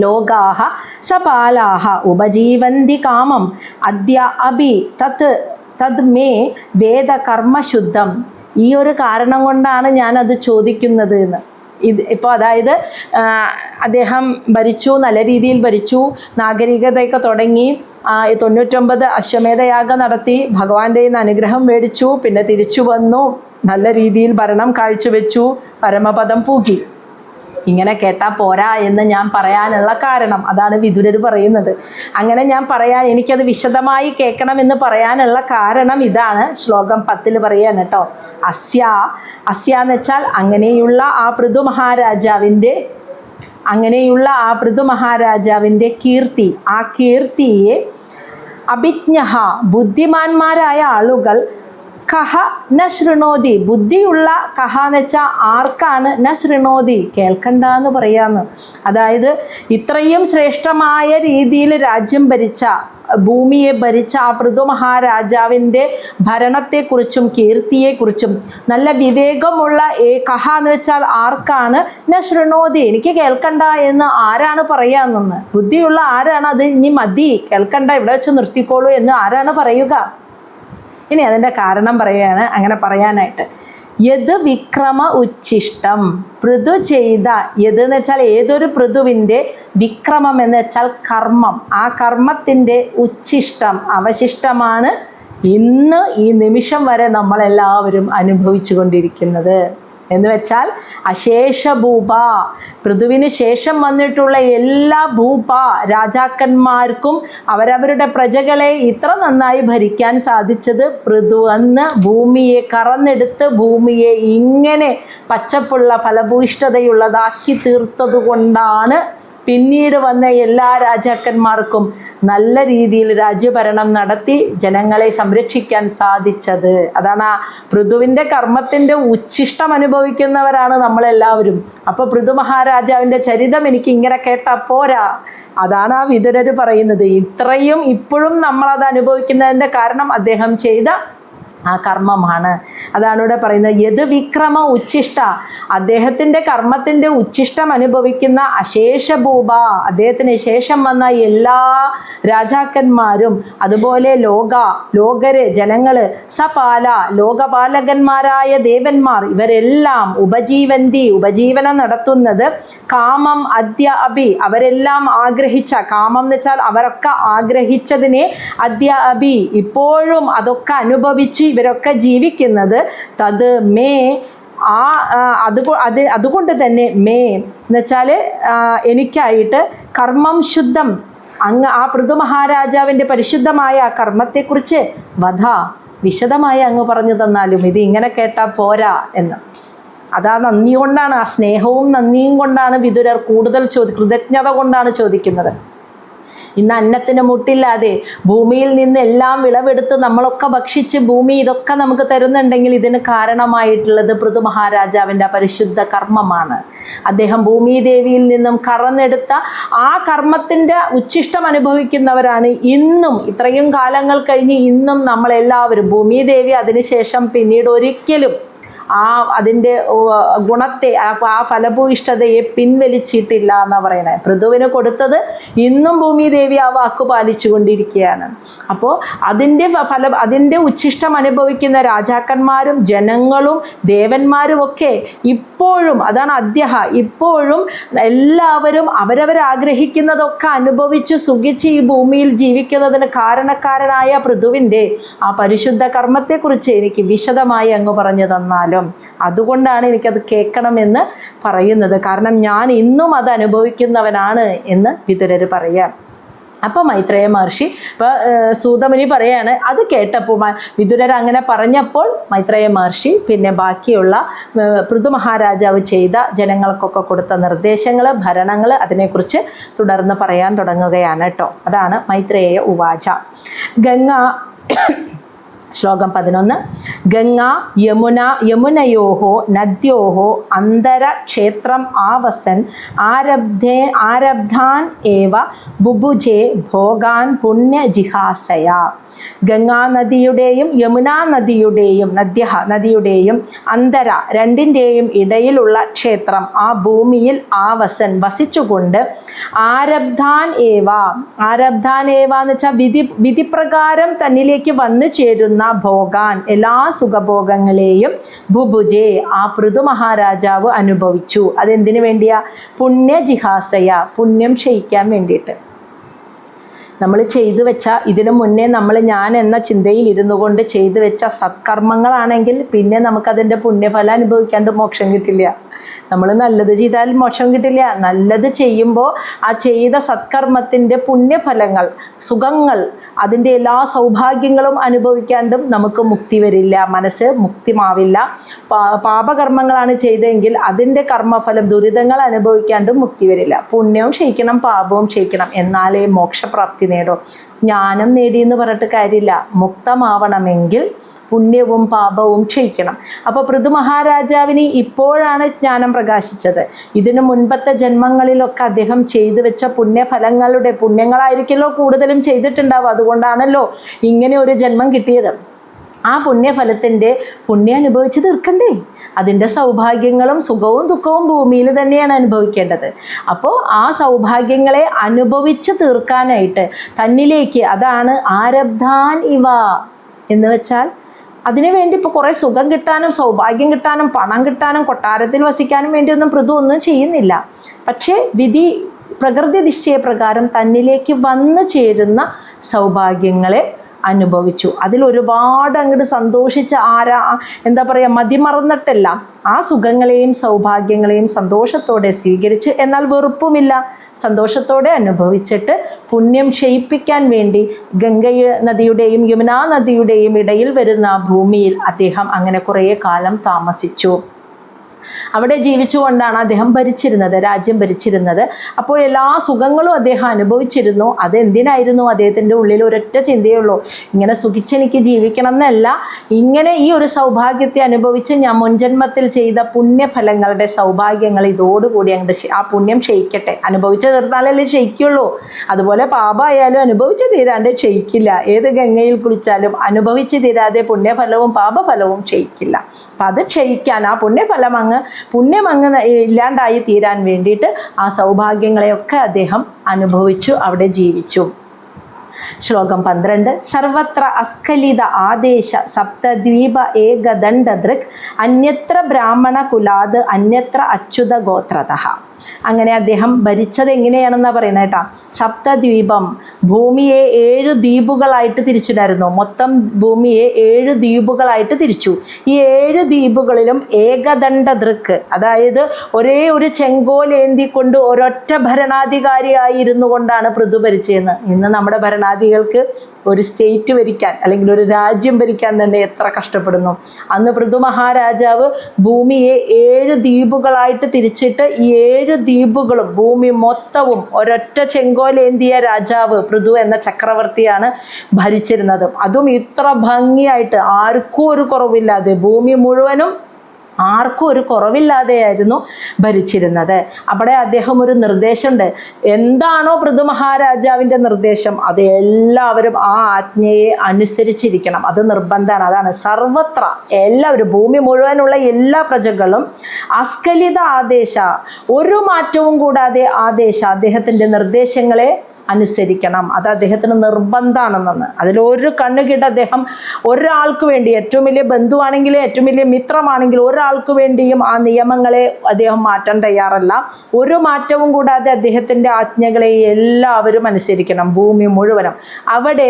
ലോകാഃ സപാലാഃ ഉപജീവന്തി കാമം അദ്യ അഭി തത് മേ വേദ കർമ്മശുദ്ധം. ഈ ഒരു കാരണം കൊണ്ടാണ് ഞാനത് ചോദിക്കുന്നത് എന്ന്. ഇപ്പോൾ അതായത് അദ്ദേഹം ഭരിച്ചു, നല്ല രീതിയിൽ ഭരിച്ചു, നാഗരികതയൊക്കെ തുടങ്ങി, 99 അശ്വമേധയാഗം നടത്തി, ഭഗവാന്റെ നിന്ന് അനുഗ്രഹം മേടിച്ചു, പിന്നെ തിരിച്ചു വന്നു, നല്ല രീതിയിൽ ഭരണം കാഴ്ചവെച്ചു, പരമപദം പൂകി. ഇങ്ങനെ കേട്ടാൽ പോരാ എന്ന് ഞാൻ പറയാനുള്ള കാരണം അതാണ് വിതുരര് പറയുന്നത്. അങ്ങനെ ഞാൻ എനിക്കത് വിശദമായി കേൾക്കണമെന്ന് പറയാനുള്ള കാരണം ഇതാണ്. ശ്ലോകം 10 പറയാൻ കേട്ടോ. അസ്യ എന്ന് വെച്ചാൽ അങ്ങനെയുള്ള ആ പൃഥു മഹാരാജാവിൻ്റെ കീർത്തി, ആ കീർത്തിയെ അഭിജ്ഞഃ ബുദ്ധിമാന്മാരായ ആളുകൾ കഹ ന ശൃണോതി, ബുദ്ധിയുള്ള കഹ എന്ന് വെച്ചാൽ ആർക്കാണ്, ന ശൃണോതി കേൾക്കണ്ട എന്ന് പറയാന്ന്. അതായത് ഇത്രയും ശ്രേഷ്ഠമായ രീതിയിൽ രാജ്യം ഭരിച്ച, ഭൂമിയെ ഭരിച്ച ആ പൃഥു മഹാരാജാവിൻ്റെ ഭരണത്തെക്കുറിച്ചും കീർത്തിയെക്കുറിച്ചും നല്ല വിവേകമുള്ള കഹ എന്ന് വെച്ചാൽ ആർക്കാണ്, ന ശൃണോതി എനിക്ക് കേൾക്കണ്ട എന്ന് ആരാണ് പറയാമെന്ന്? ബുദ്ധിയുള്ള ആരാണ് അത് ഇനി മതി കേൾക്കണ്ട ഇവിടെ വെച്ച് നിർത്തിക്കോളൂ എന്ന് ആരാണ് പറയുക? ഇനി അതിൻ്റെ കാരണം പറയുകയാണ്. അങ്ങനെ പറയാനായിട്ട് യത് വിക്രമ ഉച്ഛിഷ്ടം, പൃഥു ചെയ്ത, യത് എന്ന് വെച്ചാൽ ഏതൊരു പൃഥുവിൻ്റെ, വിക്രമം എന്ന് വെച്ചാൽ കർമ്മം, ആ കർമ്മത്തിൻ്റെ ഉച്ഛിഷ്ടം അവശിഷ്ടമാണ് ഇന്ന് ഈ നിമിഷം വരെ നമ്മളെല്ലാവരും അനുഭവിച്ചു കൊണ്ടിരിക്കുന്നത്. എന്ന് വെച്ചാൽ അശേഷ ഭൂപ, പൃഥുവിന് ശേഷം വന്നിട്ടുള്ള എല്ലാ ഭൂപ രാജാക്കന്മാർക്കും അവരവരുടെ പ്രജകളെ ഇത്ര നന്നായി ഭരിക്കാൻ സാധിച്ചത് പൃഥു അന്ന് ഭൂമിയെ കറന്നെടുത്ത് ഭൂമിയെ ഇങ്ങനെ പച്ചപ്പുള്ള ഫലഭൂയിഷ്ഠതയുള്ളതാക്കി തീർത്തതുകൊണ്ടാണ് പിന്നീട് വന്ന എല്ലാ രാജാക്കന്മാർക്കും നല്ല രീതിയിൽ രാജ്യഭരണം നടത്തി ജനങ്ങളെ സംരക്ഷിക്കാൻ സാധിച്ചത്. അതാണ് ആ പൃഥുവിൻ്റെ കർമ്മത്തിൻ്റെ ഉച്ഛിഷ്ടം അനുഭവിക്കുന്നവരാണ് നമ്മളെല്ലാവരും. അപ്പോൾ പൃഥു മഹാരാജാവിൻ്റെ ചരിതം എനിക്ക് ഇങ്ങനെ കേട്ടാൽ പോരാ, അതാണ് ആ വിതുരർ പറയുന്നത്. ഇത്രയും ഇപ്പോഴും നമ്മളത് അനുഭവിക്കുന്നതിൻ്റെ കാരണം അദ്ദേഹം ചെയ്ത ആ കർമ്മമാണ്. അതാണ് ഇവിടെ പറയുന്നത് യത് വിക്രമ ഉച്ഛിഷ്ട, അദ്ദേഹത്തിൻ്റെ കർമ്മത്തിൻ്റെ ഉച്ഛിഷ്ടം അനുഭവിക്കുന്ന അശേഷ ഭൂപ, അദ്ദേഹത്തിന് ശേഷം വന്ന എല്ലാ രാജാക്കന്മാരും അതുപോലെ ലോകര് ജനങ്ങള്, സപാല ലോകപാലകന്മാരായ ദേവന്മാർ ഇവരെല്ലാം ഉപജീവനം നടത്തുന്നത് കാമം അദ്യ അഭി, അവരെല്ലാം ആഗ്രഹിച്ച, കാമം എന്ന് വെച്ചാൽ അവരൊക്കെ ആഗ്രഹിച്ചതിനെ അദ്യ അഭി ഇപ്പോഴും അതൊക്കെ അനുഭവിച്ച് ഇവരൊക്കെ ജീവിക്കുന്നത് തത് മേ, അതുകൊണ്ട് തന്നെ മേ എന്ന് വെച്ചാൽ എനിക്കായിട്ട് കർമ്മം ശുദ്ധം, അങ്ങ് ആ പൃഥു മഹാരാജാവിൻ്റെ പരിശുദ്ധമായ ആ കർമ്മത്തെക്കുറിച്ച് വധ വിശദമായി അങ്ങ് പറഞ്ഞു തന്നാലും ഇത് ഇങ്ങനെ കേട്ടാൽ പോരാ എന്ന്. അതാ നന്ദി കൊണ്ടാണ്, ആ സ്നേഹവും നന്ദിയും കൊണ്ടാണ് വിതുരർ കൂടുതൽ കൃതജ്ഞത കൊണ്ടാണ് ചോദിക്കുന്നത്. ഇന്ന് അന്നത്തിന് മുട്ടില്ലാതെ ഭൂമിയിൽ നിന്ന് എല്ലാം വിളവെടുത്ത് നമ്മളൊക്കെ ഭക്ഷിച്ച് ഭൂമി ഇതൊക്കെ നമുക്ക് തരുന്നുണ്ടെങ്കിൽ ഇതിന് കാരണമായിട്ടുള്ളത് പൃഥു മഹാരാജാവിൻ്റെ പരിശുദ്ധ കർമ്മമാണ്. അദ്ദേഹം ഭൂമിദേവിയിൽ നിന്നും കറന്നെടുത്ത ആ കർമ്മത്തിൻ്റെ ഉച്ഛിഷ്ടം അനുഭവിക്കുന്നവരാണ് ഇന്നും, ഇത്രയും കാലങ്ങൾ കഴിഞ്ഞ് ഇന്നും നമ്മളെല്ലാവരും. ഭൂമിദേവി അതിനുശേഷം പിന്നീട് ഒരിക്കലും അതിൻ്റെ ഗുണത്തെ, ആ ഫലഭൂയിഷ്ഠതയെ പിൻവലിച്ചിട്ടില്ല എന്നാണ് പറയുന്നത്. പൃഥുവിന് കൊടുത്തത് ഇന്നും ഭൂമിദേവി ആ വാക്ക് പാലിച്ചു കൊണ്ടിരിക്കുകയാണ്. അപ്പോൾ അതിൻ്റെ ഉച്ഛിഷ്ടം അനുഭവിക്കുന്ന രാജാക്കന്മാരും ജനങ്ങളും ദേവന്മാരും ഒക്കെ ഇപ്പോഴും, അതാണ് അദ്ദേഹ, ഇപ്പോഴും എല്ലാവരും അവരവരാഗ്രഹിക്കുന്നതൊക്കെ അനുഭവിച്ച് സുഖിച്ച് ഈ ഭൂമിയിൽ ജീവിക്കുന്നതിന് കാരണക്കാരനായ പൃഥുവിൻ്റെ ആ പരിശുദ്ധ കർമ്മത്തെക്കുറിച്ച് എനിക്ക് വിശദമായി അങ്ങ് പറഞ്ഞു തന്നാലും അതുകൊണ്ടാണ് എനിക്കത് കേൾക്കണമെന്ന് പറയുന്നത്. കാരണം ഞാൻ ഇന്നും അത് അനുഭവിക്കുന്നവനാണ് എന്ന് വിതുരർ പറയാം. അപ്പോൾ മൈത്രേയ മഹർഷി, ഇപ്പോൾ സൂതമുനി പറയാണ്, അത് കേട്ടപ്പോൾ വിതുരർ അങ്ങനെ പറഞ്ഞപ്പോൾ മൈത്രേയ മഹർഷി പിന്നെ ബാക്കിയുള്ള പൃഥു മഹാരാജാവ് ചെയ്ത ജനങ്ങൾക്കൊക്കെ കൊടുത്ത നിർദ്ദേശങ്ങൾ, ഭരണങ്ങൾ അതിനെക്കുറിച്ച് തുടർന്ന് പറയാൻ തുടങ്ങുകയാണ് കേട്ടോ. അതാണ് മൈത്രേയ ഉവാച. ശ്ലോകം 11. ഗംഗ യമുനയോഹോ നദ്യോഹോ അന്തരക്ഷേത്രം ആവസൻ ആരബ്ധാൻ ഏവ ബുഭുജേ ഭോഗാൻ പുണ്യജിഹാസയ. ഗംഗാനദിയുടെയും യമുനാ നദിയുടെയും നദിയുടെയും അന്തര രണ്ടിൻ്റെയും ഇടയിലുള്ള ക്ഷേത്രം, ആ ഭൂമിയിൽ ആവസൻ വസിച്ചുകൊണ്ട് ആരബ്ധാൻ ഏവ എന്ന് വെച്ചാൽ വിധിപ്രകാരം തന്നിലേക്ക് വന്നു ചേരുന്ന ഭോഗാൻ എല്ലാ സുഖഭോഗങ്ങളെയും ബുഭുജേ ആ പൃഥു മഹാരാജാവ് അനുഭവിച്ചു. അതെന്തിനു വേണ്ടിയാ? പുണ്യജിഹാസയ, പുണ്യം ക്ഷയിക്കാൻ വേണ്ടിയിട്ട്. നമ്മൾ ചെയ്തു വെച്ച, ഇതിനു മുന്നേ ഞാൻ എന്ന ചിന്തയിൽ ഇരുന്നു കൊണ്ട് ചെയ്തു വെച്ച സത്കർമ്മങ്ങളാണെങ്കിൽ പിന്നെ നമുക്കതിൻ്റെ പുണ്യഫലം അനുഭവിക്കാണ്ട് മോക്ഷം കിട്ടില്ല. നമ്മൾ നല്ലത് ചെയ്താൽ മോക്ഷം കിട്ടില്ല. നല്ലത് ചെയ്യുമ്പോൾ ആ ചെയ്ത സത്കർമ്മത്തിൻ്റെ പുണ്യഫലങ്ങൾ, സുഖങ്ങൾ, അതിൻ്റെ എല്ലാ സൗഭാഗ്യങ്ങളും അനുഭവിക്കാണ്ടും നമുക്ക് മുക്തി വരില്ല, മനസ്സ് മുക്തിമാവില്ല. പാപകർമ്മങ്ങളാണ് ചെയ്തതെങ്കിൽ അതിൻ്റെ കർമ്മഫലം, ദുരിതങ്ങൾ അനുഭവിക്കാണ്ടും മുക്തി വരില്ല. പുണ്യവും ക്ഷയിക്കണം, പാപവും ക്ഷയിക്കണം, എന്നാലേ മോക്ഷപ്രാപ്തി നേടും. ജ്ഞാനം നേടിയെന്ന് പറഞ്ഞിട്ട് കാര്യമില്ല. മുക്തമാവണമെങ്കിൽ പുണ്യവും പാപവും ക്ഷയിക്കണം. അപ്പോൾ പൃഥു മഹാരാജാവിന് ഇപ്പോഴാണ് ജ്ഞാനം പ്രകാശിച്ചത്. ഇതിനു മുൻപത്തെ ജന്മങ്ങളിലൊക്കെ അദ്ദേഹം ചെയ്തു വെച്ച പുണ്യഫലങ്ങളുടെ, പുണ്യങ്ങളായിരിക്കുമല്ലോ കൂടുതലും ചെയ്തിട്ടുണ്ടാവും, അതുകൊണ്ടാണല്ലോ ഇങ്ങനെ ഒരു ജന്മം കിട്ടിയത്. ആ പുണ്യഫലത്തിൻ്റെ പുണ്യം അനുഭവിച്ച് തീർക്കണ്ടേ? അതിൻ്റെ സൗഭാഗ്യങ്ങളും സുഖവും ദുഃഖവും ഭൂമിയിൽ തന്നെയാണ് അനുഭവിക്കേണ്ടത്. അപ്പോൾ ആ സൗഭാഗ്യങ്ങളെ അനുഭവിച്ച് തീർക്കാനായിട്ട് തന്നിലേക്ക്, അതാണ് ആരബ്ധാൻ ഇവ എന്ന് വെച്ചാൽ, അതിനുവേണ്ടി ഇപ്പോൾ കുറേ സുഖം കിട്ടാനും സൗഭാഗ്യം കിട്ടാനും പണം കിട്ടാനും കൊട്ടാരത്തിൽ വസിക്കാനും വേണ്ടിയൊന്നും പൃഥു ഒന്നും ചെയ്യുന്നില്ല. പക്ഷേ വിധി, പ്രകൃതി നിശ്ചയപ്രകാരം തന്നിലേക്ക് വന്നു ചേരുന്ന സൗഭാഗ്യങ്ങളെ അനുഭവിച്ചു. അതിലൊരുപാട് അങ്ങോട്ട് സന്തോഷിച്ച് എന്താ പറയുക, മതിമറന്നിട്ടല്ല ആ സുഖങ്ങളെയും സൗഭാഗ്യങ്ങളെയും സന്തോഷത്തോടെ സ്വീകരിച്ച്, എന്നാൽ വെറുപ്പുമില്ല, സന്തോഷത്തോടെ അനുഭവിച്ചിട്ട് പുണ്യം ക്ഷയിപ്പിക്കാൻ വേണ്ടി ഗംഗ നദിയുടെയും യമുനാ നദിയുടെയും ഇടയിൽ വരുന്ന ഭൂമിയിൽ അദ്ദേഹം അങ്ങനെ കുറേ കാലം താമസിച്ചു. അവിടെ ജീവിച്ചുകൊണ്ടാണ് അദ്ദേഹം ഭരിച്ചിരുന്നത്, രാജ്യം ഭരിച്ചിരുന്നത്. അപ്പോൾ എല്ലാ സുഖങ്ങളും അദ്ദേഹം അനുഭവിച്ചിരുന്നു. അതെന്തിനായിരുന്നു? അദ്ദേഹത്തിൻ്റെ ഉള്ളിൽ ഒരൊറ്റ ചിന്തയുള്ളൂ, ഇങ്ങനെ സുഖിച്ചെനിക്ക് ജീവിക്കണം എന്നല്ല, ഇങ്ങനെ ഈ ഒരു സൗഭാഗ്യത്തെ അനുഭവിച്ച് ഞാൻ മുൻജന്മത്തിൽ ചെയ്ത പുണ്യഫലങ്ങളുടെ സൗഭാഗ്യങ്ങൾ ഇതോടുകൂടി അങ്ങോട്ട് ആ പുണ്യം ക്ഷയിക്കട്ടെ. അനുഭവിച്ച് തീർത്താലല്ലേ ക്ഷയിക്കുള്ളൂ. അതുപോലെ പാപമായാലും അനുഭവിച്ച് തീരാണ്ട് ക്ഷയിക്കില്ല. ഏത് ഗംഗയിൽ കുളിച്ചാലും അനുഭവിച്ച് തീരാതെ പുണ്യഫലവും പാപഫലവും ക്ഷയിക്കില്ല. അപ്പം അത് ക്ഷയിക്കാൻ, ആ പുണ്യഫലം പുണ്യം ഇല്ലാണ്ടായി തീരാൻ വേണ്ടിയിട്ട് ആ സൗഭാഗ്യങ്ങളെയൊക്കെ അദ്ദേഹം അനുഭവിച്ചു, അവിടെ ജീവിച്ചു. ശ്ലോകം 12. സർവത്ര അസ്ഖലിത ആദേശ സപ്തദ്വീപ ഏകദണ്ഡ ദൃക് അന്യത്ര ബ്രാഹ്മണ കുലാത് അന്യത്ര അച്യുത ഗോത്രതഃ. അങ്ങനെ അദ്ദേഹം ഭരിച്ചത് എങ്ങനെയാണെന്നാണ് പറയുന്നത് കേട്ടോ. സപ്തദ്വീപം, ഭൂമിയെ 7 ദ്വീപുകളായിട്ട് തിരിച്ചിട്ടായിരുന്നു. മൊത്തം ഭൂമിയെ 7 ദ്വീപുകളായിട്ട് തിരിച്ചു. ഈ 7 ദ്വീപുകളിലും ഏകദണ്ഡ ദൃക്ക്, അതായത് ഒരേ ഒരു ചെങ്കോലേന്തിക്കൊണ്ട് ഒരൊറ്റ ഭരണാധികാരിയായിരുന്നു കൊണ്ടാണ് പൃഥു ഭരിച്ചതെന്ന്. ഇന്ന് നമ്മുടെ ഭരണാധികൾക്ക് ഒരു സ്റ്റേറ്റ് ഭരിക്കാൻ അല്ലെങ്കിൽ ഒരു രാജ്യം ഭരിക്കാൻ തന്നെ എത്ര കഷ്ടപ്പെടുന്നു. അന്ന് പൃഥു മഹാരാജാവ് ഭൂമിയെ 7 ദ്വീപുകളായിട്ട് തിരിച്ചിട്ട് ഈ 7 ദ്വീപുകളും ഭൂമി മൊത്തവും ഒരൊറ്റ ചെങ്കോലേന്തിയ രാജാവ് പൃഥു എന്ന ചക്രവർത്തിയാണ് ഭരിച്ചിരുന്നത്. അതും ഇത്ര ഭംഗിയായിട്ട്, ആർക്കും ഒരു കുറവില്ലാതെ, ഭൂമി മുഴുവനും ആർക്കും ഒരു കുറവില്ലാതെയായിരുന്നു ഭരിച്ചിരുന്നത്. അവിടെ അദ്ദേഹം ഒരു നിർദ്ദേശമുണ്ട്. എന്താണോ പൃഥു മഹാരാജാവിൻ്റെ നിർദ്ദേശം അത് എല്ലാവരും ആ ആജ്ഞയെ അനുസരിച്ചിരിക്കണം. അത് നിർബന്ധമാണ്. അതാണ് സർവത്ര എല്ലാവരും, ഭൂമി മുഴുവനുള്ള എല്ലാ പ്രജകളും അസ്ഖലിത ആദേശ, ഒരു മാറ്റവും കൂടാതെ ആദേശ, അദ്ദേഹത്തിൻ്റെ നിർദ്ദേശങ്ങളെ അനുസരിക്കണം. അത് അദ്ദേഹത്തിന് നിർബന്ധമാണെന്ന്. അതിലൊരു കണ്ണുകിട്ട് അദ്ദേഹം ഒരാൾക്ക് വേണ്ടി, ഏറ്റവും വലിയ ബന്ധുവാണെങ്കിലും ഏറ്റവും വലിയ മിത്രമാണെങ്കിലും ഒരാൾക്ക് വേണ്ടിയും ആ നിയമങ്ങളെ അദ്ദേഹം മാറ്റാൻ തയ്യാറല്ല. ഒരു മാറ്റവും കൂടാതെ അദ്ദേഹത്തിൻ്റെ ആജ്ഞകളെ എല്ലാവരും അനുസരിക്കണം, ഭൂമി മുഴുവനും. അവിടെ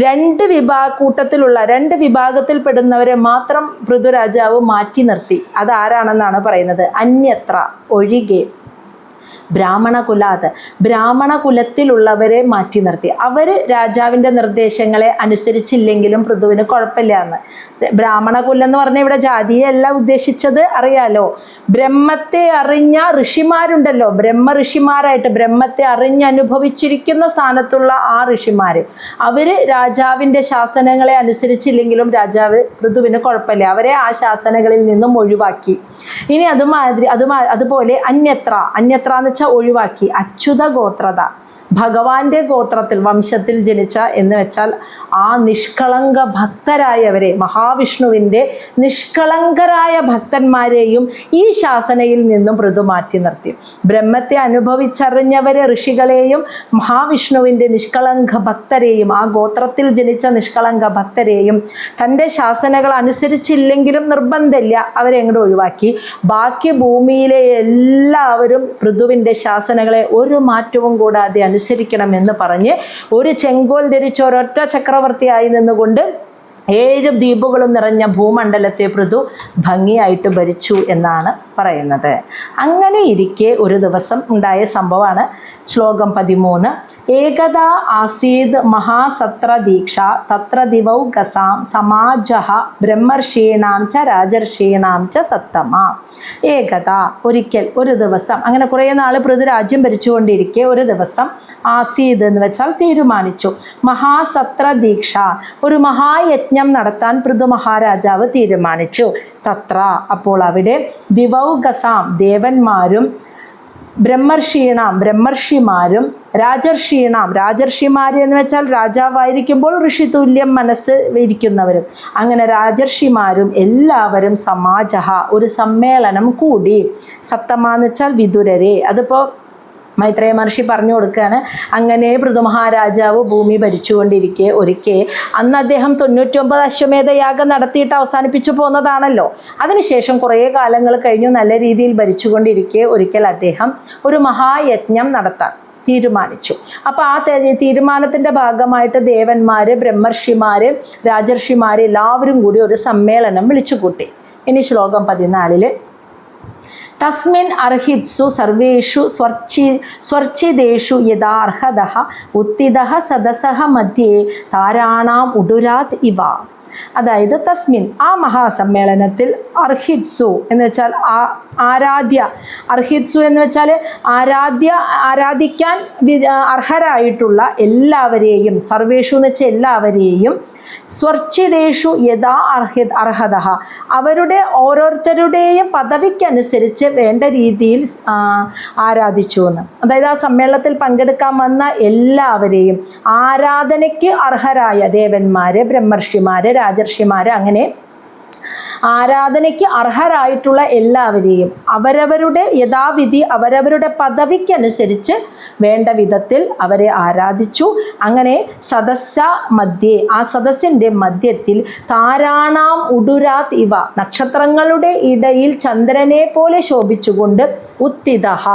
2 കൂട്ടത്തിലുള്ള 2 വിഭാഗത്തിൽപ്പെടുന്നവരെ മാത്രം പൃഥുരാജാവ് മാറ്റി നിർത്തി. അതാരാണെന്നാണ് പറയുന്നത്. അന്യത്ര, ഒഴികെ, ബ്രാഹ്മണ കുലാത്, ബ്രാഹ്മണ കുലത്തിലുള്ളവരെ മാറ്റി നിർത്തി. അവർ രാജാവിൻ്റെ നിർദ്ദേശങ്ങളെ അനുസരിച്ചില്ലെങ്കിലും പൃഥുവിന് കുഴപ്പമില്ല എന്ന്. ബ്രാഹ്മണ കുലം എന്ന് പറഞ്ഞാൽ ഇവിടെ ജാതിയല്ല ഉദ്ദേശിച്ചത്, അറിയാലോ. ബ്രഹ്മത്തെ അറിഞ്ഞ ഋഷിമാരുണ്ടല്ലോ, ബ്രഹ്മ ഋഷിമാരായിട്ട് ബ്രഹ്മത്തെ അറിഞ്ഞനുഭവിച്ചിരിക്കുന്ന സ്ഥാനത്തുള്ള ആ ഋഷിമാർ, അവർ രാജാവിൻ്റെ ശാസനങ്ങളെ അനുസരിച്ചില്ലെങ്കിലും രാജാവ് പൃഥുവിന് കുഴപ്പമില്ല, അവരെ ആ ശാസനകളിൽ നിന്നും ഒഴിവാക്കി. ഇനി അതുപോലെ അന്യത്ര എന്ന് വെച്ചാൽ ഒഴിവാക്കി. അച്യുത ഗോത്രത, ഭഗവാന്റെ ഗോത്രത്തിൽ വംശത്തിൽ ജനിച്ച എന്ന് വെച്ചാൽ ആ നിഷ്കളങ്ക ഭക്തരായവരെ, മഹാവിഷ്ണുവിൻ്റെ നിഷ്കളങ്കരായ ഭക്തന്മാരെയും ഈ ശാസനയിൽ നിന്നും പൃഥു മാറ്റി നിർത്തി. ബ്രഹ്മത്തെ അനുഭവിച്ചറിഞ്ഞവരെ, ഋഷികളെയും മഹാവിഷ്ണുവിൻ്റെ നിഷ്കളങ്ക ഭക്തരെയും, ആ ഗോത്രത്തിൽ ജനിച്ച നിഷ്കളങ്ക ഭക്തരെയും തൻ്റെ ശാസനകൾ അനുസരിച്ചില്ലെങ്കിലും നിർബന്ധമില്ല, അവരെ അങ്ങോട്ട് ഒഴിവാക്കി. ബാക്കി ഭൂമിയിലെ എല്ലാവരും പൃഥുവിൻ്റെ ശാസനകളെ ഒരു മാറ്റവും കൂടാതെ അനുസരിക്കണമെന്ന് പറഞ്ഞ് ഒരു ചെങ്കോൽ ധരിച്ച ഒരൊറ്റ ചക്രവർത്തിയായി നിന്നുകൊണ്ട് 7 ദ്വീപുകളും നിറഞ്ഞ ഭൂമണ്ഡലത്തെ പൃഥു ഭംഗിയായിട്ട് ഭരിച്ചു എന്നാണ് പറയുന്നത്. അങ്ങനെ ഇരിക്കെ ഒരു ദിവസം ഉണ്ടായ സംഭവമാണ് ശ്ലോകം 13. ഏകദാ ആസീദ് മഹാസത്ര ദീക്ഷ തത്ര ദിവൗ ഗസാം സമാജഃ ബ്രഹ്മർഷീണാം ച രാജർഷീണാം ച സത്തമ. ഏകദ ഒരിക്കൽ, ഒരു ദിവസം. അങ്ങനെ കുറേ നാൾ പൃഥു രാജ്യം ഭരിച്ചുകൊണ്ടിരിക്കെ ഒരു ദിവസം ആസീദ് എന്ന് വെച്ചാൽ തീരുമാനിച്ചു. മഹാസത്ര ദീക്ഷ, ഒരു മഹായജ്ഞം നടത്താൻ പൃഥു മഹാരാജാവ് തീരുമാനിച്ചു. തത്ര, അപ്പോൾ അവിടെ ദിവൗ ഗസാം ദേവന്മാരും ബ്രഹ്മർഷീണാം ബ്രഹ്മർഷിമാരും രാജർഷീണാം രാജർഷിമാർ എന്ന് വെച്ചാൽ രാജാവായിരിക്കുമ്പോൾ ഋഷിതുല്യം മനസ്സ് ഇരിക്കുന്നവരും, അങ്ങനെ രാജർഷിമാരും എല്ലാവരും സമാജഃ ഒരു സമ്മേളനം കൂടി. സത്തമ എന്ന് വെച്ചാൽ വിതുരരെ. അതിപ്പോൾ മൈത്രേയ മഹർഷി പറഞ്ഞു കൊടുക്കുകയാണ്. അങ്ങനെ പൃഥു മഹാരാജാവ് ഭൂമി ഭരിച്ചുകൊണ്ടിരിക്കെ ഒരിക്കൽ, അന്ന് അദ്ദേഹം 99 അശ്വമേധ യാഗം നടത്തിയിട്ട് അവസാനിപ്പിച്ചു പോന്നതാണല്ലോ. അതിനുശേഷം കുറേ കാലങ്ങൾ കഴിഞ്ഞു നല്ല രീതിയിൽ ഭരിച്ചുകൊണ്ടിരിക്കെ ഒരിക്കൽ അദ്ദേഹം ഒരു മഹായജ്ഞം നടത്താൻ തീരുമാനിച്ചു. അപ്പോൾ ആ തീരുമാനത്തിൻ്റെ ഭാഗമായിട്ട് ദേവന്മാർ, ബ്രഹ്മർഷിമാർ, രാജർഷിമാർ എല്ലാവരും കൂടി ഒരു സമ്മേളനം വിളിച്ചുകൂട്ടി. ഇനി ശ്ലോകം 14. തസ്മിൻ അർഹിത്സു സർവേഷു സ്വർച്ചിദേഷു യഥാർഹതഃ ഉത്തിതഃ സദസഃ മധ്യേ താരാണാം ഉഡുരാത് ഇവ. അതായത് തസ്മിൻ, ആ മഹാസമ്മേളനത്തിൽ, അർഹിത്സു എന്ന് വെച്ചാൽ ആരാധ്യ, അർഹിത്സു എന്ന് വെച്ചാൽ ആരാധിക്കാൻ അർഹരായിട്ടുള്ള എല്ലാവരെയും, സർവേഷു എന്ന് വെച്ചാൽ എല്ലാവരെയും, സ്വർച്ചിതേഷു യഥാ അർഹത, അവരുടെ ഓരോരുത്തരുടെയും പദവിക്കനുസരിച്ച് വേണ്ട രീതിയിൽ ആരാധിച്ചു എന്ന്. അതായത് ആ സമ്മേളനത്തിൽ പങ്കെടുക്കാൻ വന്ന എല്ലാവരെയും ആരാധനയ്ക്ക് അർഹരായ ദേവന്മാർ, ബ്രഹ്മർഷിമാർ, രാജർഷിമാർ, അങ്ങനെ ആരാധനയ്ക്ക് അർഹരായിട്ടുള്ള എല്ലാവരെയും അവരവരുടെ യഥാവിധി അവരവരുടെ പദവിക്കനുസരിച്ച് വേണ്ട വിധത്തിൽ അവരെ ആരാധിച്ചു. അങ്ങനെ സദസ്സ മധ്യേ, ആ സദസ്സിൻ്റെ മധ്യത്തിൽ താരാണാം ഉഡുരാത് ഇവ, നക്ഷത്രങ്ങളുടെ ഇടയിൽ ചന്ദ്രനെ പോലെ ശോഭിച്ചുകൊണ്ട് ഉത്തിതഃ,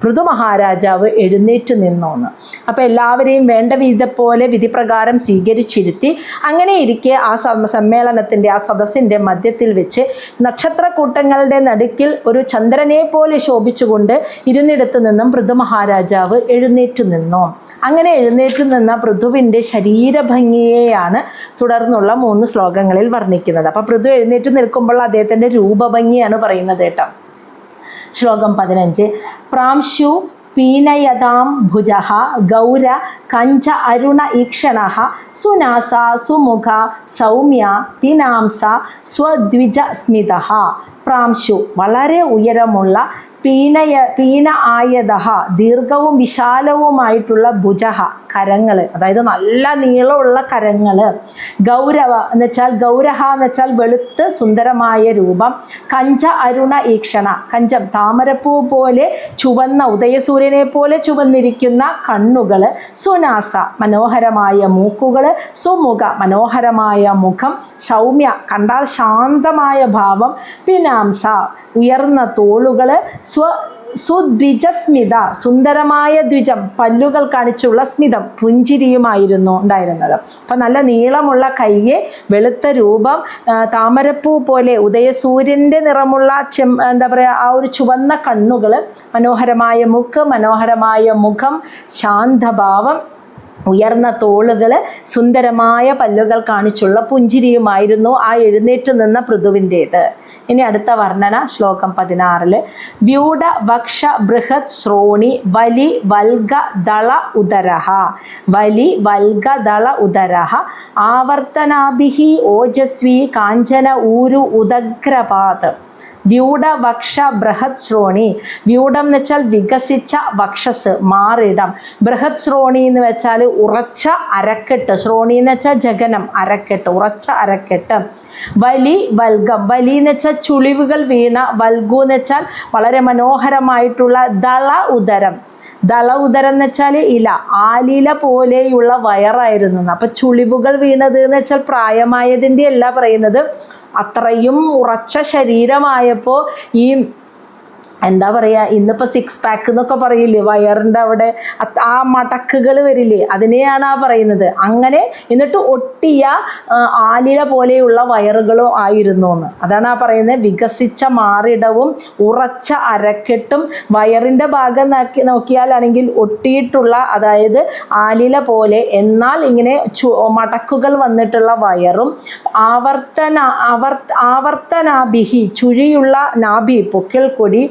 പൃഥു മഹാരാജാവ് എഴുന്നേറ്റ് നിന്നോന്ന്. അപ്പോൾ എല്ലാവരെയും വേണ്ട വിധപോലെ വിധിപ്രകാരം സ്വീകരിച്ചിരുത്തി. അങ്ങനെ ഇരിക്കെ ആ സമ്മേളനത്തിൻ്റെ, ആ സദസ്സിൻ്റെ മധ്യത്തിൽ വെച്ച് നക്ഷത്രക്കൂട്ടങ്ങളുടെ നടുക്കിൽ ഒരു ചന്ദ്രനെ പോലെ ശോഭിച്ചുകൊണ്ട് ഇരുന്നിടത്ത് നിന്നും പൃഥു മഹാരാജാവ് എഴുന്നേറ്റ് നിന്നു. അങ്ങനെ എഴുന്നേറ്റ് നിന്ന പൃഥുവിൻ്റെ ശരീരഭംഗിയെയാണ് തുടർന്നുള്ള 3 ശ്ലോകങ്ങളിൽ വർണ്ണിക്കുന്നത്. അപ്പോൾ പൃഥു എഴുന്നേറ്റ് നിൽക്കുമ്പോൾ അദ്ദേഹത്തിൻ്റെ രൂപഭംഗിയാണ് പറയുന്നത് കേട്ടോ. ശ്ലോകം 15. പ്രാംശു പീനയതാം ഭുജഃ ഗൗര കഞ്ച അരുണ ഈക്ഷണഃ സുനാസ സുമുഖ സൗമ്യ തിനാംസ സ്വദ്വിജ സ്മിതഃ. പ്രാംശു, വളരെ ഉയരമുള്ള, പീന ആയതഃ, ദീർഘവും വിശാലവുമായിട്ടുള്ള, ഭുജഃ, കരങ്ങൾ, അതായത് നല്ല നീളമുള്ള കരങ്ങൾ, ഗൗരവ എന്ന് വെച്ചാൽ ഗൗരഹ എന്ന് വെച്ചാൽ വെളുത്ത് സുന്ദരമായ രൂപം, കഞ്ച അരുണ ഈക്ഷണ, കഞ്ചം താമരപ്പൂ പോലെ ചുവന്ന, ഉദയസൂര്യനെ പോലെ ചുവന്നിരിക്കുന്ന കണ്ണുകൾ, സുനാസ മനോഹരമായ മൂക്കുകൾ, സുമുഖ മനോഹരമായ മുഖം, സൗമ്യ കണ്ടാൽ ശാന്തമായ ഭാവം, പിനാംസ ഉയർന്ന തോളുകൾ, സുദ്വിജസ്മിത സുന്ദരമായ ദ്വിജം പല്ലുകൾ കാണിച്ചുള്ള സ്മിതം പുഞ്ചിരിയുമായിരുന്നു ഉണ്ടായിരുന്നത്. അപ്പം നല്ല നീളമുള്ള കയ്യെ, വെളുത്ത രൂപം, താമരപ്പൂ പോലെ ഉദയസൂര്യൻ്റെ നിറമുള്ള എന്താ പറയുക, ആ ഒരു ചുവന്ന കണ്ണുകൾ, മനോഹരമായ മൂക്ക്, മനോഹരമായ മുഖം, ശാന്തഭാവം, ഉയർന്ന തോളുകൾ, സുന്ദരമായ പല്ലുകൾ കാണിച്ചുള്ള പുഞ്ചിരിയുമായിരുന്നു ആ എഴുന്നേറ്റ് നിന്ന പൃഥുവിൻ്റേത്. ഇനി അടുത്ത വർണ്ണന ശ്ലോകം 16. വ്യൂഢ വക്ഷ ബൃഹത് ശ്രോണി വലി വൽഗ ദള ഉദരഃ. വലി വൽഗ ദള ഉദരഃ ആവർത്തനാഭിഹി ഓജസ്വി കാഞ്ചന ഊരു ഉദഗ്രപാത്. വ്യൂഢ വക്ഷ ബൃഹത് ശ്രോണി, വ്യൂഢം എന്ന് വെച്ചാൽ വികസിച്ച വക്ഷസ്, മാറിടം. ബൃഹത് ശ്രോണി എന്ന് വെച്ചാൽ ഉറച്ച അരക്കെട്ട്, ശ്രോണി എന്ന് വെച്ചാൽ ജഗനം, അരക്കെട്ട്, ഉറച്ച അരക്കെട്ട്. വലി വൽഗം, വലി എന്ന് വെച്ചാൽ ചുളിവുകൾ വീണ, വൽഗു എന്ന് വെച്ചാൽ വളരെ മനോഹരമായിട്ടുള്ള, ദള ഉദരം. ദള ഉദരം എന്ന് വെച്ചാൽ ഇല, ആലില പോലെയുള്ള വയറായിരുന്നു. അപ്പം ചുളിവുകൾ വീണത് എന്ന് വെച്ചാൽ പ്രായമായതിൻ്റെ അല്ല പറയുന്നത്, അത്രയും ഉറച്ച ശരീരമായപ്പോൾ ഈ എന്താ പറയുക, ഇന്നിപ്പോൾ 6 പാക്ക് എന്നൊക്കെ പറയില്ലേ, വയറിൻ്റെ അവിടെ ആ മടക്കുകൾ വരില്ലേ, അതിനെയാണ് ആ പറയുന്നത്. അങ്ങനെ എന്നിട്ട് ഒട്ടിയ ആലില പോലെയുള്ള വയറുകളോ ആയിരുന്നു എന്ന്. അതാണ് ആ പറയുന്നത്. വികസിച്ച മാറിടവും ഉറച്ച അരക്കെട്ടും വയറിൻ്റെ ഭാഗം നോക്കിയാലാണെങ്കിൽ ഒട്ടിയിട്ടുള്ള, അതായത് ആലില പോലെ എന്നാൽ ഇങ്ങനെ മടക്കുകൾ വന്നിട്ടുള്ള വയറും, ആവർത്തനാഭിഹി ചുഴിയുള്ള നാഭി പൊക്കിൾ കൊടി,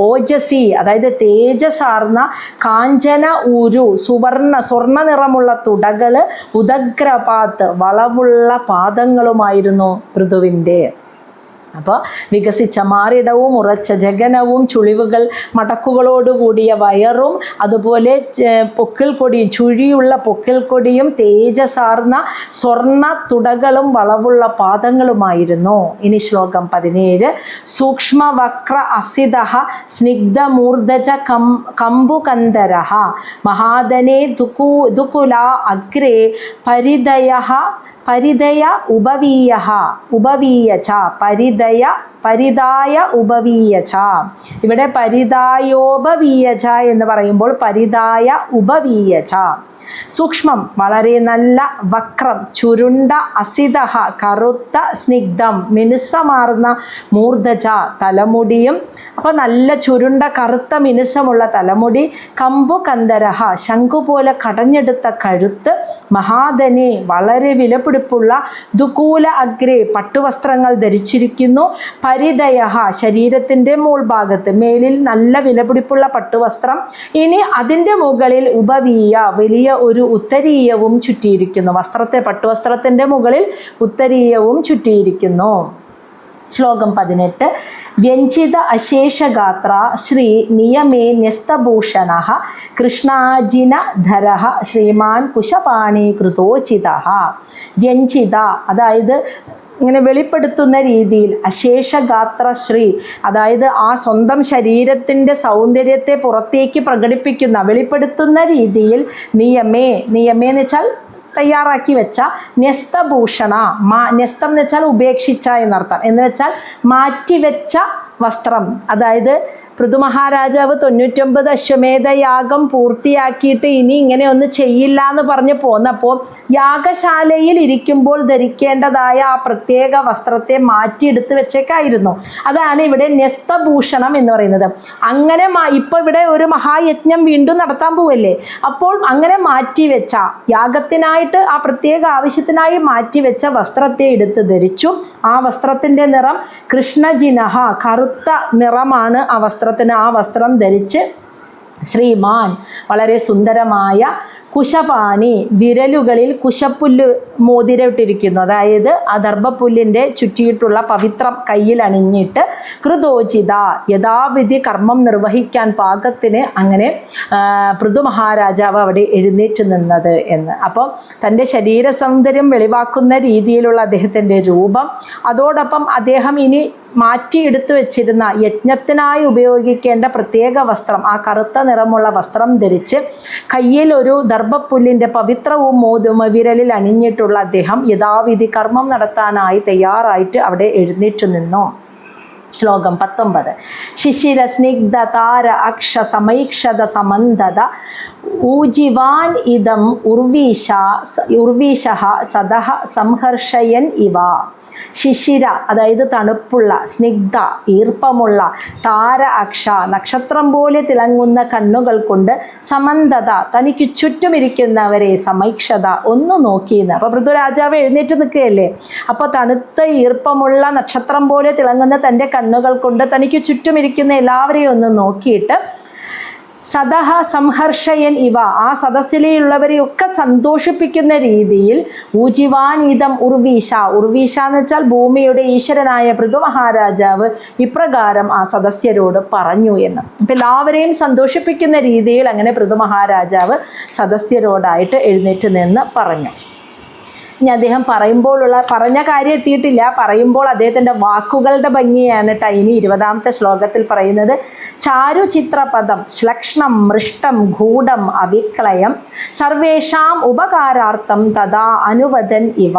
ഓജസി അതായത് തേജസാർന്ന കാഞ്ചന ഊരു സ്വർണ്ണ നിറമുള്ള തുടകൾ, ഉദഗ്രപാത്ത് വളവുള്ള പാദങ്ങളുമായിരുന്നു പൃഥുവിൻ്റെ. അപ്പോൾ വികസിച്ച മാറിടവും ഉറച്ച ജഗനവും ചുളിവുകൾ മടക്കുകളോടുകൂടിയ വയറും അതുപോലെ പൊക്കിൾ കൊടിയും ചുഴിയുള്ള പൊക്കിൾ കൊടിയും തേജസാർന്ന സ്വർണ്ണ തുടകളും വളവുള്ള പാദങ്ങളുമായിരുന്നു. ഇനി ശ്ലോകം 17. സൂക്ഷ്മവക്ര അസിതഃ സ്നിഗ്ധമൂർധജ കമ്പുകന്ദരഃ മഹാദനേ ദുകുല അഗ്രേ പരിദയ ഉപവീയച പരിദായ ഉപവീയച. ഇവിടെ പരിദായോപവീയച എന്ന് പറയുമ്പോൾ പരിദായ ഉപവീയച. സൂക്ഷ്മം വളരെ നല്ല, വക്രം ചുരുണ്ട, അസിതഃ കറുത്ത, സ്നിഗ്ധം മിനുസമാർന്ന, മൂർധജ തലമുടിയും, അപ്പോൾ നല്ല ചുരുണ്ട കറുത്ത മിനുസമുള്ള തലമുടി, കമ്പുകന്ദരഃ ശംഖു പോലെ കടഞ്ഞെടുത്ത കഴുത്ത്, മഹാധനെ വളരെ വിലപിടിപ്പുള്ള, ദുകൂല അഗ്രേ പട്ടുവസ്ത്രങ്ങൾ ധരിച്ചിരിക്കുന്നു, പരിദയ ശരീരത്തിൻ്റെ മുൾഭാഗത്ത് മേലിൽ നല്ല വിലപിടിപ്പുള്ള പട്ടുവസ്ത്രം, ഇനി അതിൻ്റെ മുകളിൽ ഉപവീയ വലിയ ഒരു ഉത്തരീയവും ചുറ്റിയിരിക്കുന്നു. പട്ടുവസ്ത്രത്തിൻ്റെ മുകളിൽ ഉത്തരീയവും ചുറ്റിയിരിക്കുന്നു. ശ്ലോകം 18. വ്യഞ്ജിത അശേഷഗാത്ര ശ്രീ നിയമേ ന്യസ്തഭൂഷണഃ കൃഷ്ണാജിനധരഃ ശ്രീമാൻ കുശപാണി കൃതോചിതഃ. വ്യഞ്ജിത അതായത് ഇങ്ങനെ വെളിപ്പെടുത്തുന്ന രീതിയിൽ, അശേഷഗാത്ര ശ്രീ അതായത് ആ സ്വന്തം ശരീരത്തിൻ്റെ സൗന്ദര്യത്തെ പുറത്തേക്ക് വെളിപ്പെടുത്തുന്ന രീതിയിൽ, നിയമേ എന്ന് വെച്ചാൽ തയ്യാറാക്കി വെച്ച, ന്യസ്തഭൂഷണ ന്യസ്തം എന്ന് വെച്ചാൽ ഉപേക്ഷിച്ച എന്നർത്ഥം, എന്ന് വെച്ചാൽ മാറ്റിവെച്ച വസ്ത്രം. അതായത് പൃഥുമഹാരാജാവ് 99 അശ്വമേധ യാഗം പൂർത്തിയാക്കിയിട്ട് ഇനി ഇങ്ങനെ ഒന്നും ചെയ്യില്ല എന്ന് പറഞ്ഞ് പോന്നപ്പോൾ യാഗശാലയിൽ ഇരിക്കുമ്പോൾ ധരിക്കേണ്ടതായ ആ പ്രത്യേക വസ്ത്രത്തെ മാറ്റിയെടുത്ത് വെച്ചേക്കായിരുന്നു. അതാണ് ഇവിടെ ന്യസ്തഭൂഷണം എന്ന് പറയുന്നത്. അങ്ങനെ ഇപ്പോൾ ഇവിടെ ഒരു മഹായജ്ഞം വീണ്ടും നടത്താൻ പോവല്ലേ, അപ്പോൾ അങ്ങനെ മാറ്റിവെച്ച, യാഗത്തിനായിട്ട് ആ പ്രത്യേക ആവശ്യത്തിനായി മാറ്റിവെച്ച വസ്ത്രത്തെ എടുത്ത് ധരിച്ചു. ആ വസ്ത്രത്തിൻ്റെ നിറം കൃഷ്ണജിനഹ കറുത്ത നിറമാണ് ആ വസ്ത്രം ധരിച്ച് ശ്രീമാൻ വളരെ സുന്ദരമായ കുശപാണി വിരലുകളിൽ കുശപ്പുല്ല് മോതിരമിട്ടിരിക്കുന്നു, അതായത് ആ ദർഭപ്പുല്ലിൻ്റെ ചുറ്റിയിട്ടുള്ള പവിത്രം കയ്യിൽ അണിഞ്ഞിട്ട്, കൃതോചിത യഥാവിധി കർമ്മം നിർവഹിക്കാൻ പാകത്തിന് അങ്ങനെ പൃഥു മഹാരാജാവ് അവിടെ എഴുന്നേറ്റ് നിന്നത് എന്ന്. അപ്പോൾ തൻ്റെ ശരീര സൗന്ദര്യം വെളിവാക്കുന്ന രീതിയിലുള്ള അദ്ദേഹത്തിൻ്റെ രൂപം, അതോടൊപ്പം അദ്ദേഹം ഇനി മാറ്റിയെടുത്തു വെച്ചിരുന്ന യജ്ഞത്തിനായി ഉപയോഗിക്കേണ്ട പ്രത്യേക വസ്ത്രം, ആ കറുത്ത നിറമുള്ള വസ്ത്രം ധരിച്ച് കയ്യിൽ ഒരു ദർഭപ്പുല്ലിൻ്റെ പവിത്രവും വിരലിൽ അണിഞ്ഞിട്ടുള്ള അദ്ദേഹം യഥാവിധി കർമ്മം നടത്താനായി തയ്യാറായിട്ട് അവിടെ എഴുന്നേറ്റ് നിന്നു. ശ്ലോകം 19. ശിശിര സ്നിഗ്ധ താര അക്ഷ സമൈക്ഷത സമന്തത ഊജിവാൻ ഇദം ഉർവീശഃ സദഃ സംഹർഷയൻ ഇവ. ശിശിര അതായത് തണുപ്പുള്ള, സ്നിഗ്ധ ഈർപ്പമുള്ള, താര അക്ഷ നക്ഷത്രം പോലെ തിളങ്ങുന്ന കണ്ണുകൾ കൊണ്ട്, സമന്തത തനിക്ക് ചുറ്റുമിരിക്കുന്നവരെ, സമൈക്ഷത ഒന്ന് നോക്കിയെന്ന്. അപ്പോൾ പൃഥ്വിരാജാവ് എഴുന്നേറ്റ് നിൽക്കുകയല്ലേ, അപ്പോൾ തണുത്ത ഈർപ്പമുള്ള നക്ഷത്രം പോലെ തിളങ്ങുന്ന തൻ്റെ കണ്ണുകൾ കൊണ്ട് തനിക്ക് ചുറ്റുമിരിക്കുന്ന എല്ലാവരെയും ഒന്ന് നോക്കിയിട്ട്, സദഹ സംഹർഷയൻ ഇവ ആ സദസ്സിലെയുള്ളവരെയൊക്കെ സന്തോഷിപ്പിക്കുന്ന രീതിയിൽ, ഊജിവാനീതം ഉർവീശ എന്ന് വെച്ചാൽ ഭൂമിയുടെ ഈശ്വരനായ പൃഥു മഹാരാജാവ് ഇപ്രകാരം ആ സദസ്യരോട് പറഞ്ഞു എന്ന്. അപ്പം എല്ലാവരെയും സന്തോഷിപ്പിക്കുന്ന രീതിയിൽ അങ്ങനെ പൃഥു മഹാരാജാവ് സദസ്യരോടായിട്ട് എഴുന്നേറ്റ് നിന്ന് പറഞ്ഞു. ഇനി അദ്ദേഹം പറഞ്ഞ കാര്യം എത്തിയിട്ടില്ല, പറയുമ്പോൾ അദ്ദേഹത്തിൻ്റെ വാക്കുകളുടെ ഭംഗിയാണ് കേട്ടോ ഇനി 20ാമത്തെ ശ്ലോകത്തിൽ പറയുന്നത്. ചാരുചിത്രപദം ശ്ലക്ഷ്ണം മൃഷ്ടം ഗൂഢം അവിക്ലയം സർവേഷാം ഉപകാരാർത്ഥം തഥാ അനുവദൻ ഇവ.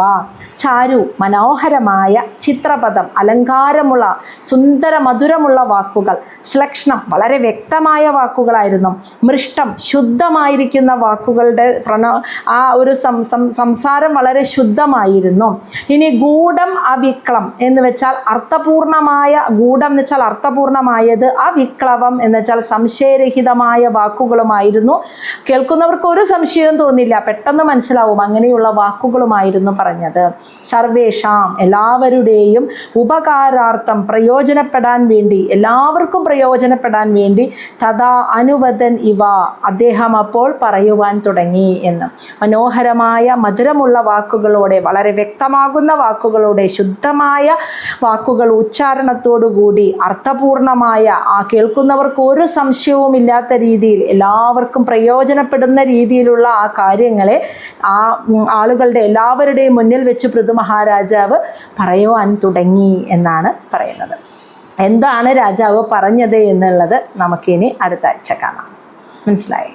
ചാരു മനോഹരമായ ചിത്രപദം, അലങ്കാരമുള്ള സുന്ദര മധുരമുള്ള വാക്കുകൾ, ശ്ലക്ഷണം വളരെ വ്യക്തമായ വാക്കുകളായിരുന്നു, മൃഷ്ടം ശുദ്ധമായിരിക്കുന്ന വാക്കുകളുടെ ആ ഒരു സംസാരം വളരെ ശുദ്ധമായിരുന്നു. ഇനി ഗൂഢം അവിക്ലം എന്ന് വെച്ചാൽ അർത്ഥപൂർണമായ, ഗൂഢം എന്ന് വെച്ചാൽ അർത്ഥപൂർണമായത്, അവിക്ലവം എന്ന് വെച്ചാൽ സംശയരഹിതമായ വാക്കുകളുമായിരുന്നു. കേൾക്കുന്നവർക്ക് ഒരു സംശയവും തോന്നില്ല, പെട്ടെന്ന് മനസ്സിലാവും, അങ്ങനെയുള്ള വാക്കുകളുമായിരുന്നു പറഞ്ഞത്. സർവേഷാം എല്ലാവരുടെയും ഉപകാരാർത്ഥം പ്രയോജനപ്പെടാൻ വേണ്ടി, എല്ലാവർക്കും പ്രയോജനപ്പെടാൻ വേണ്ടി, തഥാ അനുവദൻ ഇവ അദ്ദേഹം അപ്പോൾ പറയുവാൻ തുടങ്ങി എന്ന്. മനോഹരമായ മധുരമുള്ള വാക്കുകളോടെ, വളരെ വ്യക്തമാകുന്ന വാക്കുകളോടെ, ശുദ്ധമായ വാക്കുകൾ ഉച്ചാരണത്തോടുകൂടി അർത്ഥപൂർണമായ, ആ കേൾക്കുന്നവർക്ക് ഒരു സംശയവുമില്ലാത്ത രീതിയിൽ എല്ലാവർക്കും പ്രയോജനപ്പെടുന്ന രീതിയിലുള്ള ആ കാര്യങ്ങളെ ആ ആളുകളുടെ എല്ലാവരുടെയും മുന്നിൽ വെച്ച് പൃഥു മഹാരാജാവ് പറയുവാൻ തുടങ്ങി എന്നാണ് പറയുന്നത്. എന്താണ് രാജാവ് പറഞ്ഞത് എന്നുള്ളത് നമുക്കിനി അടുത്ത ആഴ്ച കാണാം. മനസ്സിലായി?